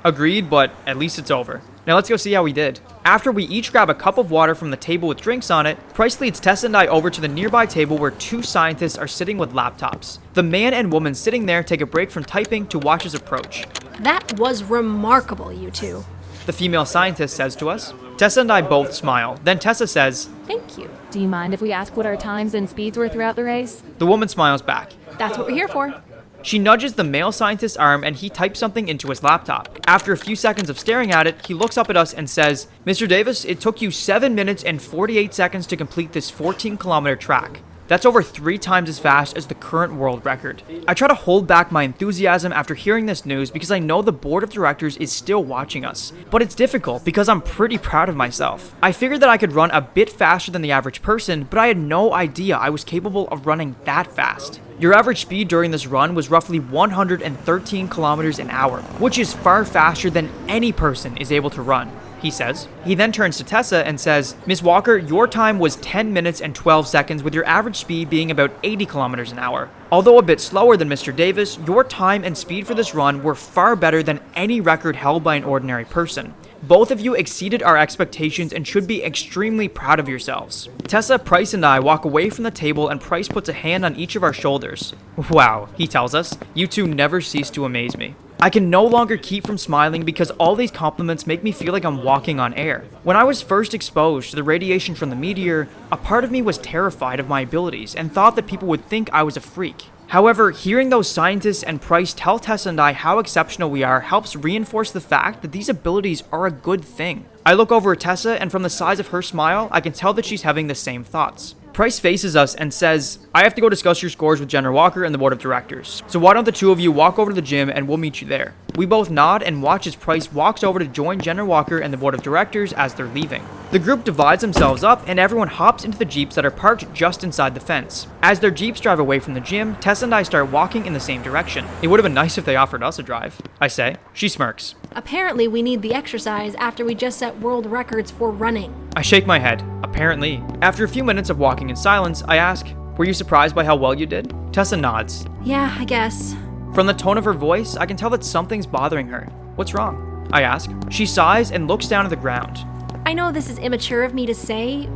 Agreed, but at least it's over. Now let's go see how we did. After we each grab a cup of water from the table with drinks on it, Price leads Tessa and I over to the nearby table where 2 scientists are sitting with laptops. The man and woman sitting there take a break from typing to watch us approach. That was remarkable, you two. The female scientist says to us. Tessa and I both smile. Then Tessa says, Thank you. Do you mind if we ask what our times and speeds were throughout the race? The woman smiles back. That's what we're here for. She nudges the male scientist's arm and he types something into his laptop. After a few seconds of staring at it, he looks up at us and says, "Mr. Davis, it took you 7 minutes and 48 seconds to complete this 14-kilometer track. That's over 3 times as fast as the current world record. I try to hold back my enthusiasm after hearing this news because I know the board of directors is still watching us. But it's difficult because I'm pretty proud of myself. I figured that I could run a bit faster than the average person, but I had no idea I was capable of running that fast. Your average speed during this run was roughly 113 kilometers an hour, which is far faster than any person is able to run, he says. He then turns to Tessa and says, "Miss Walker, your time was 10 minutes and 12 seconds with your average speed being about 80 kilometers an hour. Although a bit slower than Mr. Davis, your time and speed for this run were far better than any record held by an ordinary person. Both of you exceeded our expectations and should be extremely proud of yourselves." Tessa, Price, and I walk away from the table and Price puts a hand on each of our shoulders. "Wow," he tells us, "you two never cease to amaze me." I can no longer keep from smiling because all these compliments make me feel like I'm walking on air. When I was first exposed to the radiation from the meteor, a part of me was terrified of my abilities and thought that people would think I was a freak. However, hearing those scientists and Price tell Tessa and I how exceptional we are helps reinforce the fact that these abilities are a good thing. I look over at Tessa, and from the size of her smile, I can tell that she's having the same thoughts. Price faces us and says, "I have to go discuss your scores with General Walker and the board of directors. So why don't the two of you walk over to the gym and we'll meet you there." We both nod and watch as Price walks over to join General Walker and the board of directors as they're leaving. The group divides themselves up and everyone hops into the jeeps that are parked just inside the fence. As their jeeps drive away from the gym, Tessa and I start walking in the same direction. "It would have been nice if they offered us a drive," I say. She smirks. Apparently, we need the exercise after we just set world records for running. I shake my head. Apparently. After a few minutes of walking in silence, I ask, "Were you surprised by how well you did?" Tessa nods. Yeah, I guess. From the tone of her voice, I can tell that something's bothering her. "What's wrong?" I ask. She sighs and looks down at the ground. I know this is immature of me to say,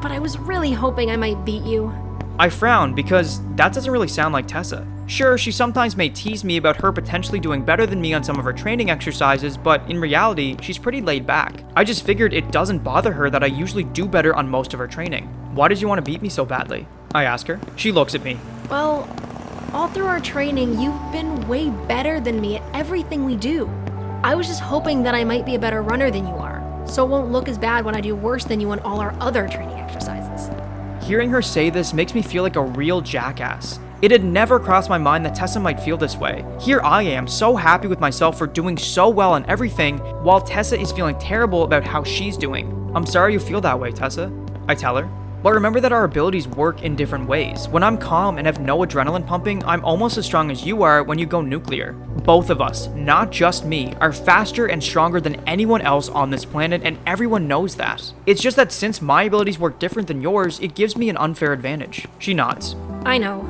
but I was really hoping I might beat you. I frown because that doesn't really sound like Tessa. Sure, she sometimes may tease me about her potentially doing better than me on some of her training exercises, but in reality, she's pretty laid back. I just figured it doesn't bother her that I usually do better on most of her training. "Why did you want to beat me so badly?" I ask her. She looks at me. Well, all through our training, you've been way better than me at everything we do. I was just hoping that I might be a better runner than you are, so it won't look as bad when I do worse than you on all our other training exercises. Hearing her say this makes me feel like a real jackass. It had never crossed my mind that Tessa might feel this way. Here I am, so happy with myself for doing so well on everything, while Tessa is feeling terrible about how she's doing. "I'm sorry you feel that way, Tessa," I tell her. But remember that our abilities work in different ways. When I'm calm and have no adrenaline pumping, I'm almost as strong as you are when you go nuclear. Both of us, not just me, are faster and stronger than anyone else on this planet, and everyone knows that. It's just that since my abilities work different than yours, it gives me an unfair advantage. She nods. I know.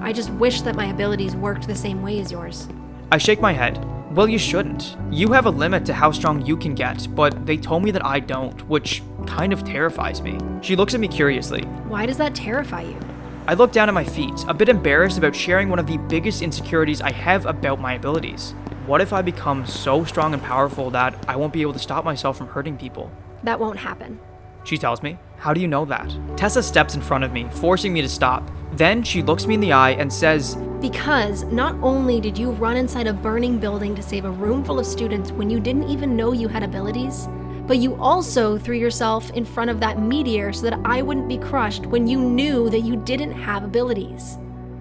I just wish that my abilities worked the same way as yours. I shake my head. "Well, you shouldn't. You have a limit to how strong you can get, but they told me that I don't, which kind of terrifies me." She looks at me curiously. Why does that terrify you? I look down at my feet, a bit embarrassed about sharing one of the biggest insecurities I have about my abilities. What if I become so strong and powerful that I won't be able to stop myself from hurting people? That won't happen. She tells me. "How do you know that?" Tessa steps in front of me, forcing me to stop. Then she looks me in the eye and says, Because not only did you run inside a burning building to save a room full of students when you didn't even know you had abilities, but you also threw yourself in front of that meteor so that I wouldn't be crushed when you knew that you didn't have abilities.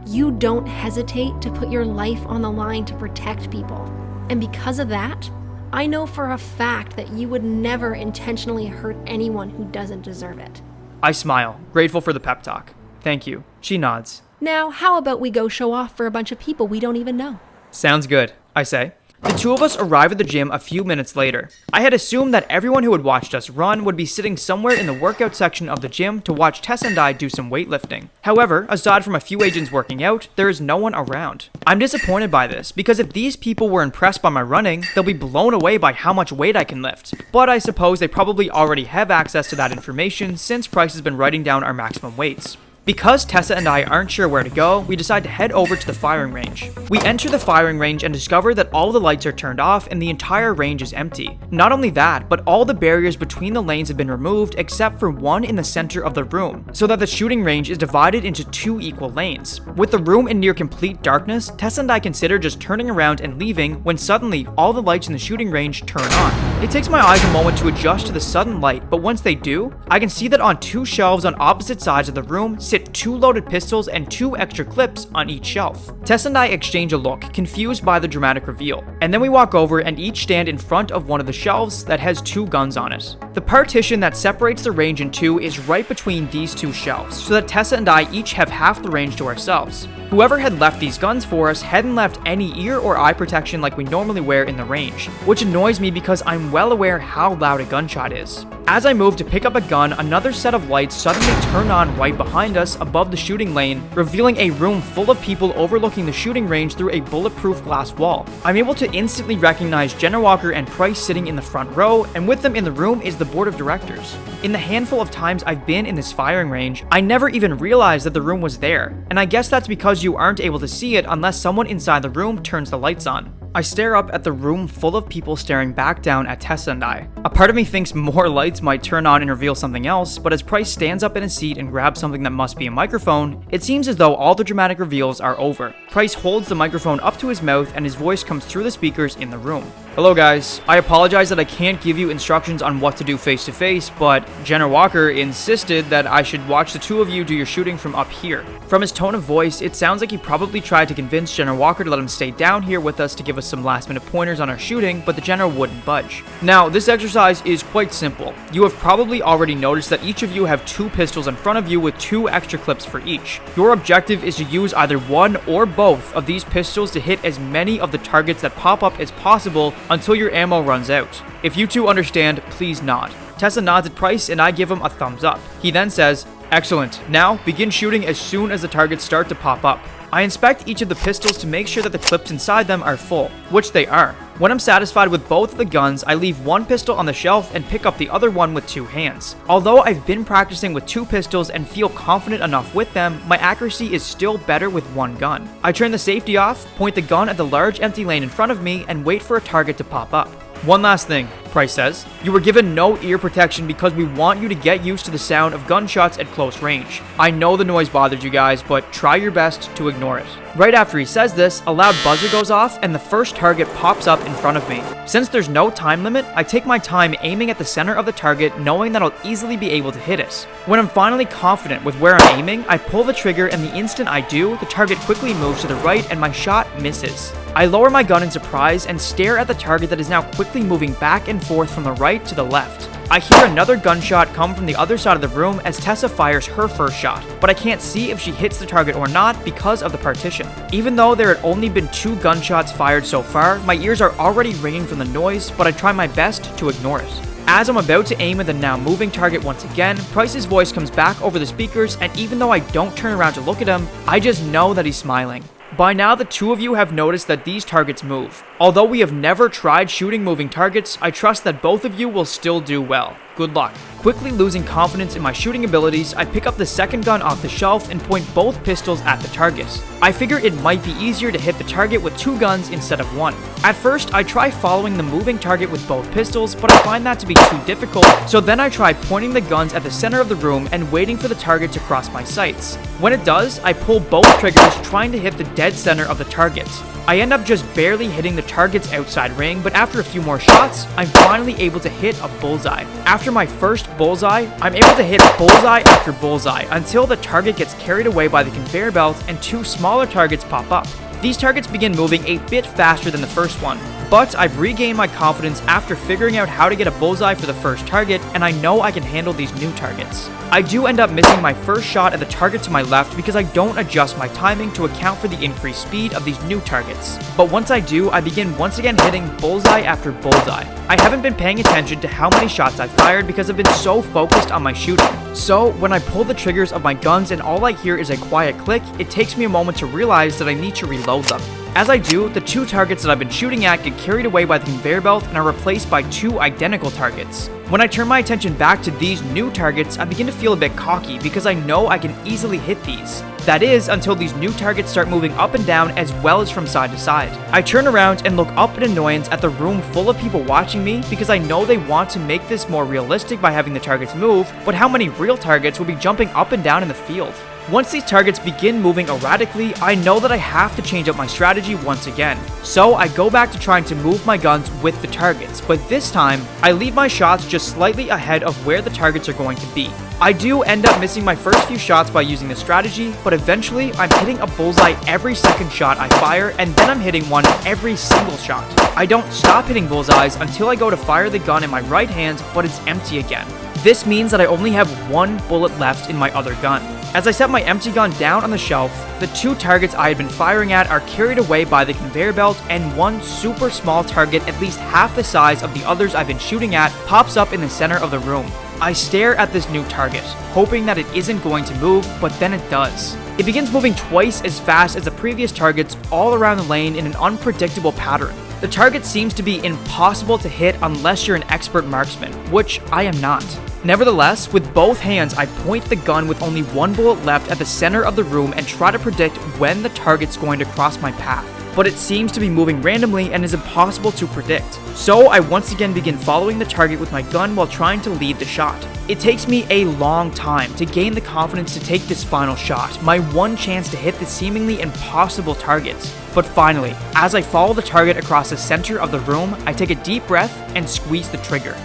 You don't hesitate to put your life on the line to protect people. And because of that, I know for a fact that you would never intentionally hurt anyone who doesn't deserve it. I smile, grateful for the pep talk. "Thank you." She nods. Now, how about we go show off for a bunch of people we don't even know? "Sounds good," I say. The two of us arrive at the gym a few minutes later. I had assumed that everyone who had watched us run would be sitting somewhere in the workout section of the gym to watch Tessa and I do some weightlifting. However, aside from a few agents working out, there is no one around. I'm disappointed by this, because if these people were impressed by my running, they'll be blown away by how much weight I can lift. But I suppose they probably already have access to that information since Price has been writing down our maximum weights. Because Tessa and I aren't sure where to go, we decide to head over to the firing range. We enter the firing range and discover that all the lights are turned off and the entire range is empty. Not only that, but all the barriers between the lanes have been removed except for one in the center of the room, so that the shooting range is divided into 2 equal lanes. With the room in near complete darkness, Tessa and I consider just turning around and leaving when suddenly all the lights in the shooting range turn on. It takes my eyes a moment to adjust to the sudden light, but once they do, I can see that on 2 shelves on opposite sides of the room sit 2 loaded pistols and 2 extra clips on each shelf. Tessa and I exchange a look, confused by the dramatic reveal, and then we walk over and each stand in front of one of the shelves that has 2 guns on it. The partition that separates the range in 2 is right between these 2 shelves, so that Tessa and I each have half the range to ourselves. Whoever had left these guns for us hadn't left any ear or eye protection like we normally wear in the range, which annoys me because I'm well aware how loud a gunshot is. As I move to pick up a gun, another set of lights suddenly turn on right behind us above the shooting lane, revealing a room full of people overlooking the shooting range through a bulletproof glass wall. I'm able to instantly recognize Jenna Walker and Price sitting in the front row, and with them in the room is the board of directors. In the handful of times I've been in this firing range, I never even realized that the room was there, and I guess that's because you aren't able to see it unless someone inside the room turns the lights on. I stare up at the room full of people staring back down at Tessa and I. A part of me thinks more lights might turn on and reveal something else, but as Price stands up in his seat and grabs something that must be a microphone, it seems as though all the dramatic reveals are over. Price holds the microphone up to his mouth and his voice comes through the speakers in the room. Hello guys, I apologize that I can't give you instructions on what to do face to face, but Jenna Walker insisted that I should watch the 2 of you do your shooting from up here. From his tone of voice, it sounds like he probably tried to convince Jenna Walker to let him stay down here with us to give us some last minute pointers on our shooting, but the Jenna wouldn't budge. Now, this exercise is quite simple. You have probably already noticed that each of you have 2 pistols in front of you with 2 extra clips for each. Your objective is to use either one or both of these pistols to hit as many of the targets that pop up as possible until your ammo runs out. If you 2 understand, please nod. Tessa nods at Price and I give him a thumbs up. He then says, "Excellent. Now begin shooting as soon as the targets start to pop up." I inspect each of the pistols to make sure that the clips inside them are full, which they are. When I'm satisfied with both of the guns, I leave one pistol on the shelf and pick up the other one with 2 hands. Although I've been practicing with 2 pistols and feel confident enough with them, my accuracy is still better with 1 gun. I turn the safety off, point the gun at the large empty lane in front of me, and wait for a target to pop up. One last thing, Price says. You were given no ear protection because we want you to get used to the sound of gunshots at close range. I know the noise bothered you guys, but try your best to ignore it. Right after he says this, a loud buzzer goes off and the first target pops up in front of me. Since there's no time limit, I take my time aiming at the center of the target, knowing that I'll easily be able to hit it. When I'm finally confident with where I'm aiming, I pull the trigger and the instant I do, the target quickly moves to the right and my shot misses. I lower my gun in surprise and stare at the target that is now quickly moving back and forth from the right to the left. I hear another gunshot come from the other side of the room as Tessa fires her first shot, but I can't see if she hits the target or not because of the partition. Even though there had only been 2 gunshots fired so far, my ears are already ringing from the noise, but I try my best to ignore it. As I'm about to aim at the now moving target once again, Price's voice comes back over the speakers, and even though I don't turn around to look at him, I just know that he's smiling. By now, the 2 of you have noticed that these targets move. Although we have never tried shooting moving targets, I trust that both of you will still do well. Good luck. Quickly losing confidence in my shooting abilities, I pick up the second gun off the shelf and point both pistols at the target. I figure it might be easier to hit the target with 2 guns instead of 1. At first, I try following the moving target with both pistols, but I find that to be too difficult, so then I try pointing the guns at the center of the room and waiting for the target to cross my sights. When it does, I pull both triggers trying to hit the dead center of the target. I end up just barely hitting the target's outside ring, but after a few more shots, I'm finally able to hit a bullseye. After my first bullseye, I'm able to hit bullseye after bullseye until the target gets carried away by the conveyor belt and 2 smaller targets pop up. These targets begin moving a bit faster than the first one, but I've regained my confidence after figuring out how to get a bullseye for the first target, and I know I can handle these new targets. I do end up missing my first shot at the target to my left because I don't adjust my timing to account for the increased speed of these new targets. But once I do, I begin once again hitting bullseye after bullseye. I haven't been paying attention to how many shots I've fired because I've been so focused on my shooting. So when I pull the triggers of my guns and all I hear is a quiet click, it takes me a moment to realize that I need to reload them. As I do, the 2 targets that I've been shooting at get carried away by the conveyor belt and are replaced by 2 identical targets. When I turn my attention back to these new targets, I begin to feel a bit cocky because I know I can easily hit these. That is, until these new targets start moving up and down as well as from side to side. I turn around and look up in annoyance at the room full of people watching me because I know they want to make this more realistic by having the targets move, but how many real targets will be jumping up and down in the field? Once these targets begin moving erratically, I know that I have to change up my strategy once again. So I go back to trying to move my guns with the targets, but this time, I leave my shots just slightly ahead of where the targets are going to be. I do end up missing my first few shots by using this strategy, but eventually I'm hitting a bullseye every second shot I fire, and then I'm hitting one every single shot. I don't stop hitting bullseyes until I go to fire the gun in my right hand, but it's empty again. This means that I only have one bullet left in my other gun. As I set my empty gun down on the shelf, the two targets I had been firing at are carried away by the conveyor belt, and one super small target, at least half the size of the others I've been shooting at, pops up in the center of the room. I stare at this new target, hoping that it isn't going to move, but then it does. It begins moving twice as fast as the previous targets all around the lane in an unpredictable pattern. The target seems to be impossible to hit unless you're an expert marksman, which I am not. Nevertheless, with both hands, I point the gun with only one bullet left at the center of the room and try to predict when the target's going to cross my path. But it seems to be moving randomly and is impossible to predict. So I once again begin following the target with my gun while trying to lead the shot. It takes me a long time to gain the confidence to take this final shot, my one chance to hit the seemingly impossible targets. But finally, as I follow the target across the center of the room, I take a deep breath and squeeze the trigger.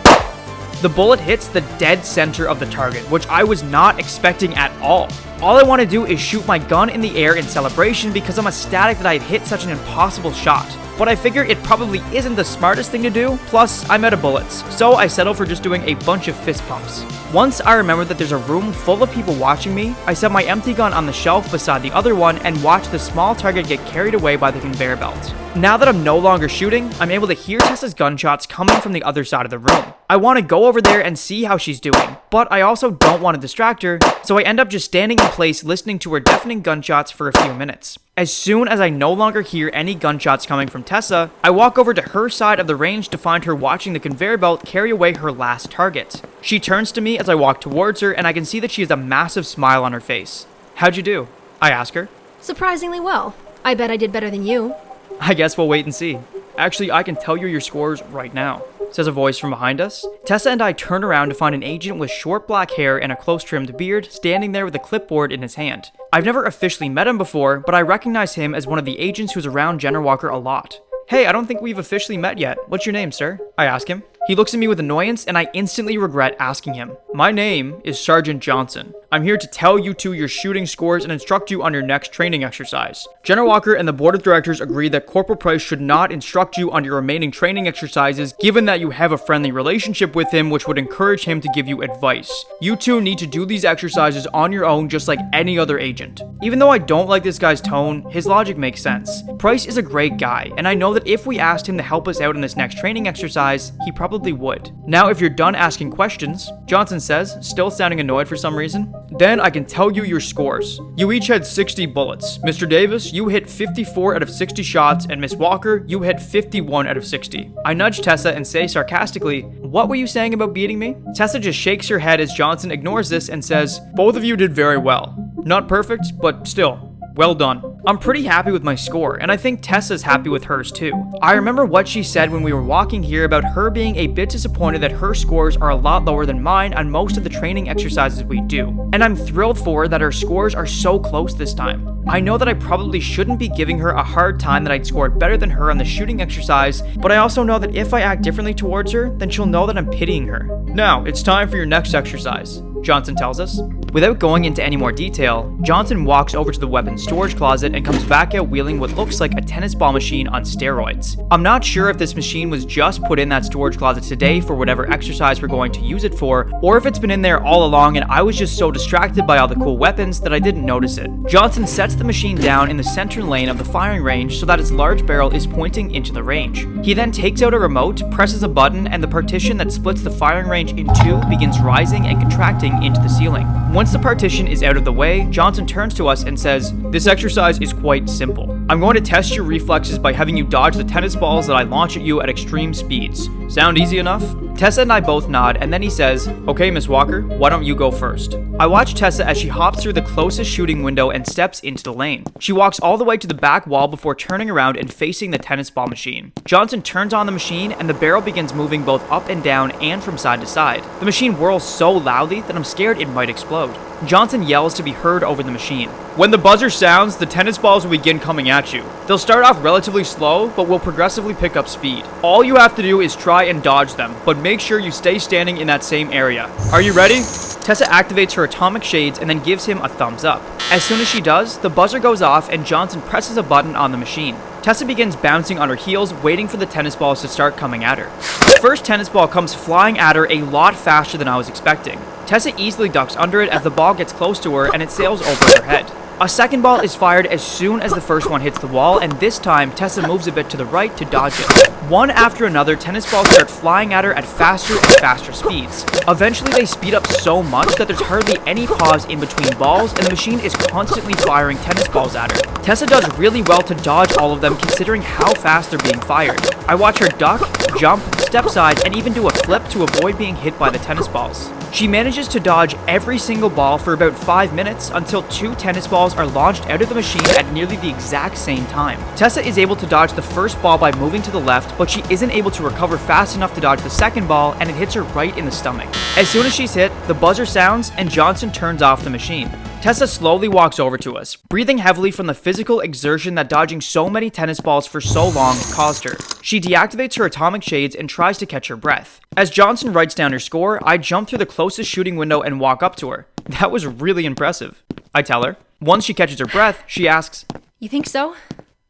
The bullet hits the dead center of the target, which I was not expecting at all. All I want to do is shoot my gun in the air in celebration because I'm ecstatic that I had hit such an impossible shot. But I figure it probably isn't the smartest thing to do, plus I'm out of bullets, so I settle for just doing a bunch of fist pumps. Once I remember that there's a room full of people watching me, I set my empty gun on the shelf beside the other one and watch the small target get carried away by the conveyor belt. Now that I'm no longer shooting, I'm able to hear Tessa's gunshots coming from the other side of the room. I want to go over there and see how she's doing, but I also don't want to distract her, so I end up just standing in place listening to her deafening gunshots for a few minutes. As soon as I no longer hear any gunshots coming from Tessa, I walk over to her side of the range to find her watching the conveyor belt carry away her last target. She turns to me as I walk towards her, and I can see that she has a massive smile on her face. "How'd you do?" I ask her. Surprisingly well. I bet I did better than you. "I guess we'll wait and see. Actually, I can tell you your scores right now," says a voice from behind us. Tessa and I turn around to find an agent with short black hair and a close-trimmed beard standing there with a clipboard in his hand. I've never officially met him before, but I recognize him as one of the agents who's around General Walker a lot. "Hey, I don't think we've officially met yet. What's your name, sir?" I ask him. He looks at me with annoyance, and I instantly regret asking him. "My name is Sergeant Johnson. I'm here to tell you two your shooting scores and instruct you on your next training exercise. General Walker and the board of directors agree that Corporal Price should not instruct you on your remaining training exercises, given that you have a friendly relationship with him, which would encourage him to give you advice. You two need to do these exercises on your own, just like any other agent." Even though I don't like this guy's tone, his logic makes sense. Price is a great guy, and I know that if we asked him to help us out in this next training exercise, he probably would. "Now, if you're done asking questions," Johnson says, still sounding annoyed for some reason, "then I can tell you your scores. You each had 60 bullets. Mr. Davis, you hit 54 out of 60 shots, and Miss Walker, you hit 51 out of 60. I nudge Tessa and say sarcastically, "What were you saying about beating me?" Tessa just shakes her head as Johnson ignores this and says, "Both of you did very well. Not perfect, but still, well done." I'm pretty happy with my score, and I think Tessa's happy with hers too. I remember what she said when we were walking here about her being a bit disappointed that her scores are a lot lower than mine on most of the training exercises we do. And I'm thrilled for her that her scores are so close this time. I know that I probably shouldn't be giving her a hard time that I'd scored better than her on the shooting exercise, but I also know that if I act differently towards her, then she'll know that I'm pitying her. "Now, it's time for your next exercise," Johnson tells us. Without going into any more detail, Johnson walks over to the weapons storage closet and comes back out wheeling what looks like a tennis ball machine on steroids. I'm not sure if this machine was just put in that storage closet today for whatever exercise we're going to use it for, or if it's been in there all along and I was just so distracted by all the cool weapons that I didn't notice it. Johnson sets the machine down in the center lane of the firing range so that its large barrel is pointing into the range. He then takes out a remote, presses a button, and the partition that splits the firing range in two begins rising and contracting into the ceiling. Once the partition is out of the way, Johnson turns to us and says, "This exercise is quite simple. I'm going to test your reflexes by having you dodge the tennis balls that I launch at you at extreme speeds. Sound easy enough?" Tessa and I both nod, and then he says, "Okay, Miss Walker, why don't you go first?" I watch Tessa as she hops through the closest shooting window and steps into the lane. She walks all the way to the back wall before turning around and facing the tennis ball machine. Johnson turns on the machine, and the barrel begins moving both up and down and from side to side. The machine whirls so loudly that I'm scared it might explode. Johnson yells to be heard over the machine. When the buzzer sounds, the tennis balls will begin coming at you. They'll start off relatively slow, but will progressively pick up speed. All you have to do is try and dodge them, but make sure you stay standing in that same area. Are you ready? Tessa activates her atomic shades and then gives him a thumbs up. As soon as she does, the buzzer goes off and Johnson presses a button on the machine. Tessa begins bouncing on her heels, waiting for the tennis balls to start coming at her. The first tennis ball comes flying at her a lot faster than I was expecting. Tessa easily ducks under it as the ball gets close to her and it sails over her head. A second ball is fired as soon as the first one hits the wall, and this time Tessa moves a bit to the right to dodge it. One after another, tennis balls start flying at her at faster and faster speeds. Eventually they speed up so much that there's hardly any pause in between balls, and the machine is constantly firing tennis balls at her. Tessa does really well to dodge all of them considering how fast they're being fired. I watch her duck, jump, step side, and even do a flip to avoid being hit by the tennis balls. She manages to dodge every single ball for about 5 minutes until 2 tennis balls are launched out of the machine at nearly the exact same time. Tessa is able to dodge the first ball by moving to the left, but she isn't able to recover fast enough to dodge the second ball, and it hits her right in the stomach. As soon as she's hit, the buzzer sounds and Johnson turns off the machine. Tessa slowly walks over to us, breathing heavily from the physical exertion that dodging so many tennis balls for so long caused her. She deactivates her atomic shades and tries to catch her breath. As Johnson writes down her score, I jump through the closest shooting window and walk up to her. That was really impressive, I tell her. Once she catches her breath, she asks, You think so?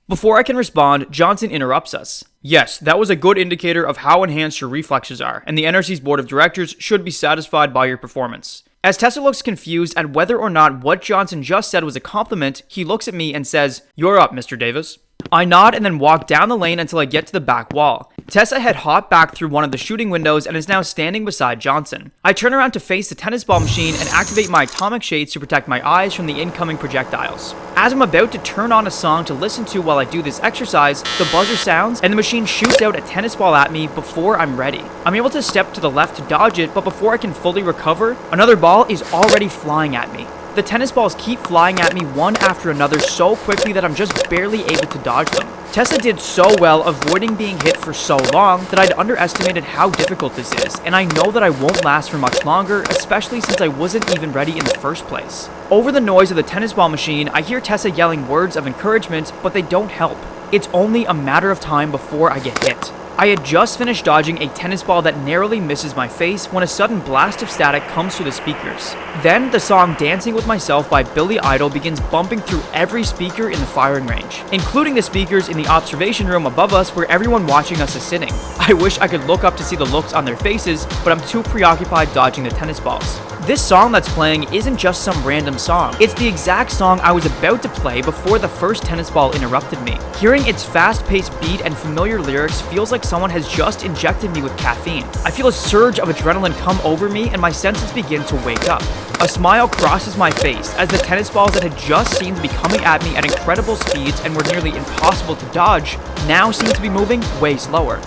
Before I can respond, Johnson interrupts us. Yes, that was a good indicator of how enhanced your reflexes are, and the N.R.C's board of directors should be satisfied by your performance. As Tessa looks confused at whether or not what Johnson just said was a compliment, he looks at me and says, You're up, Mr. Davis. I nod and then walk down the lane until I get to the back wall. Tessa had hopped back through one of the shooting windows and is now standing beside Johnson. I turn around to face the tennis ball machine and activate my atomic shades to protect my eyes from the incoming projectiles. As I'm about to turn on a song to listen to while I do this exercise, the buzzer sounds and the machine shoots out a tennis ball at me before I'm ready. I'm able to step to the left to dodge it, but before I can fully recover, another ball is already flying at me. The tennis balls keep flying at me one after another so quickly that I'm just barely able to dodge them. Tessa did so well avoiding being hit for so long that I'd underestimated how difficult this is, and I know that I won't last for much longer, especially since I wasn't even ready in the first place. Over the noise of the tennis ball machine, I hear Tessa yelling words of encouragement, but they don't help. It's only a matter of time before I get hit. I had just finished dodging a tennis ball that narrowly misses my face when a sudden blast of static comes through the speakers. Then, the song Dancing With Myself by Billy Idol begins bumping through every speaker in the firing range, including the speakers in the observation room above us where everyone watching us is sitting. I wish I could look up to see the looks on their faces, but I'm too preoccupied dodging the tennis balls. This song that's playing isn't just some random song. It's the exact song I was about to play before the first tennis ball interrupted me. Hearing its fast-paced beat and familiar lyrics feels like someone has just injected me with caffeine. I feel a surge of adrenaline come over me and my senses begin to wake up. A smile crosses my face as the tennis balls that had just seemed to be coming at me at incredible speeds and were nearly impossible to dodge now seem to be moving way slower.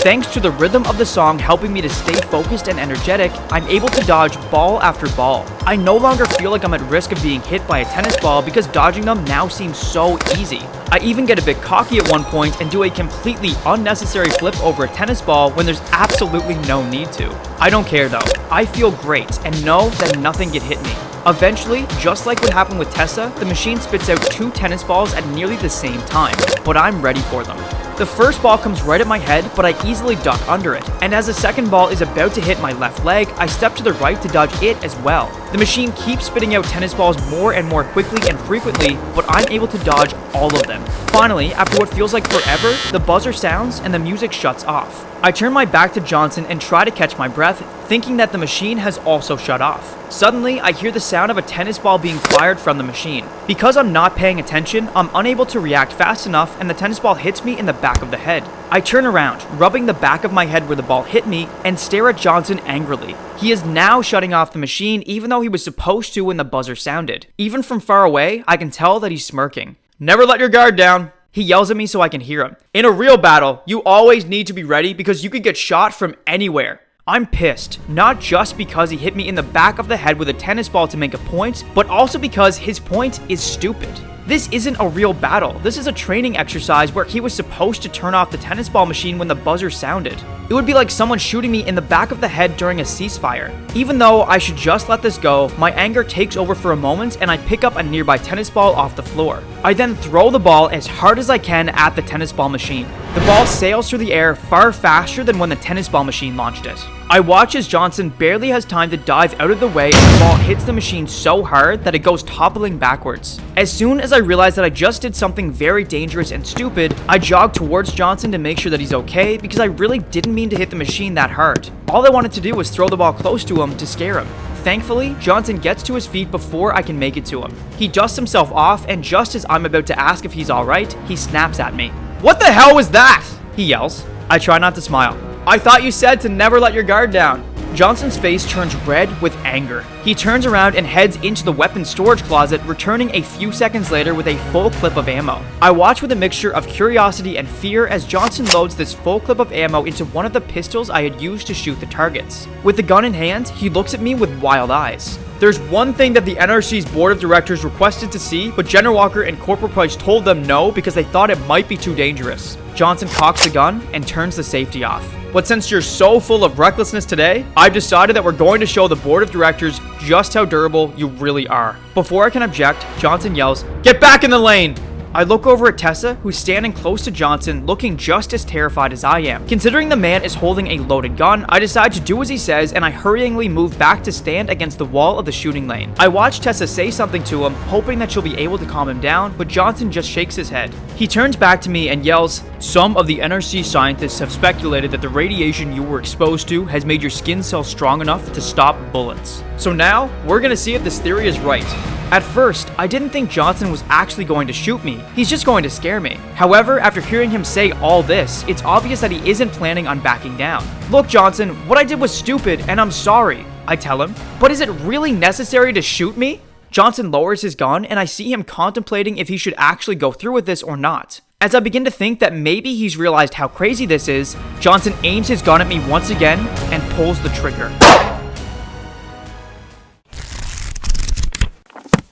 Thanks to the rhythm of the song helping me to stay focused and energetic, I'm able to dodge ball after ball. I no longer feel like I'm at risk of being hit by a tennis ball because dodging them now seems so easy. I even get a bit cocky at one point and do a completely unnecessary flip over a tennis ball when there's absolutely no need to. I don't care though. I feel great and know that nothing can hit me. Eventually, just like what happened with Tessa, the machine spits out 2 tennis balls at nearly the same time, but I'm ready for them. The first ball comes right at my head, but I easily duck under it, and as the second ball is about to hit my left leg, I step to the right to dodge it as well. The machine keeps spitting out tennis balls more and more quickly and frequently, but I'm able to dodge all of them. Finally, after what feels like forever, the buzzer sounds and the music shuts off. I turn my back to Johnson and try to catch my breath, thinking that the machine has also shut off. Suddenly, I hear the sound of a tennis ball being fired from the machine. Because I'm not paying attention, I'm unable to react fast enough and the tennis ball hits me in the back of the head. I turn around, rubbing the back of my head where the ball hit me, and stare at Johnson angrily. He is now shutting off the machine even though he was supposed to when the buzzer sounded. Even from far away, I can tell that he's smirking. Never let your guard down. He yells at me so I can hear him. In a real battle, you always need to be ready because you could get shot from anywhere. I'm pissed, not just because he hit me in the back of the head with a tennis ball to make a point, but also because his point is stupid. This isn't a real battle. This is a training exercise where he was supposed to turn off the tennis ball machine when the buzzer sounded. It would be like someone shooting me in the back of the head during a ceasefire. Even though I should just let this go, my anger takes over for a moment and I pick up a nearby tennis ball off the floor. I then throw the ball as hard as I can at the tennis ball machine. The ball sails through the air far faster than when the tennis ball machine launched it. I watch as Johnson barely has time to dive out of the way and the ball hits the machine so hard that it goes toppling backwards. As soon as I realize that I just did something very dangerous and stupid, I jog towards Johnson to make sure that he's okay because I really didn't mean to hit the machine that hard. All I wanted to do was throw the ball close to him to scare him. Thankfully, Johnson gets to his feet before I can make it to him. He dusts himself off, and just as I'm about to ask if he's alright, he snaps at me. "What the hell was that?" he yells. I try not to smile. "I thought you said to never let your guard down." Johnson's face turns red with anger. He turns around and heads into the weapons storage closet, returning a few seconds later with a full clip of ammo. I watch with a mixture of curiosity and fear as Johnson loads this full clip of ammo into one of the pistols I had used to shoot the targets. With the gun in hand, he looks at me with wild eyes. "There's one thing that the N.R.C's board of directors requested to see, but General Walker and Corporal Price told them no because they thought it might be too dangerous." Johnson cocks the gun and turns the safety off. "But since you're so full of recklessness today, I've decided that we're going to show the board of directors just how durable you really are." Before I can object, Johnson yells, "Get back in the lane!" I look over at Tessa, who's standing close to Johnson, looking just as terrified as I am. Considering the man is holding a loaded gun, I decide to do as he says, and I hurriedly move back to stand against the wall of the shooting lane. I watch Tessa say something to him, hoping that she'll be able to calm him down, but Johnson just shakes his head. He turns back to me and yells, "Some of the N.R.C. scientists have speculated that the radiation you were exposed to has made your skin cells strong enough to stop bullets. So now, we're gonna see if this theory is right." At first, I didn't think Johnson was actually going to shoot me. He's just going to scare me. However, after hearing him say all this, it's obvious that he isn't planning on backing down. "Look, Johnson, what I did was stupid, and I'm sorry," I tell him. "But is it really necessary to shoot me?" Johnson lowers his gun, and I see him contemplating if he should actually go through with this or not. As I begin to think that maybe he's realized how crazy this is, Johnson aims his gun at me once again and pulls the trigger.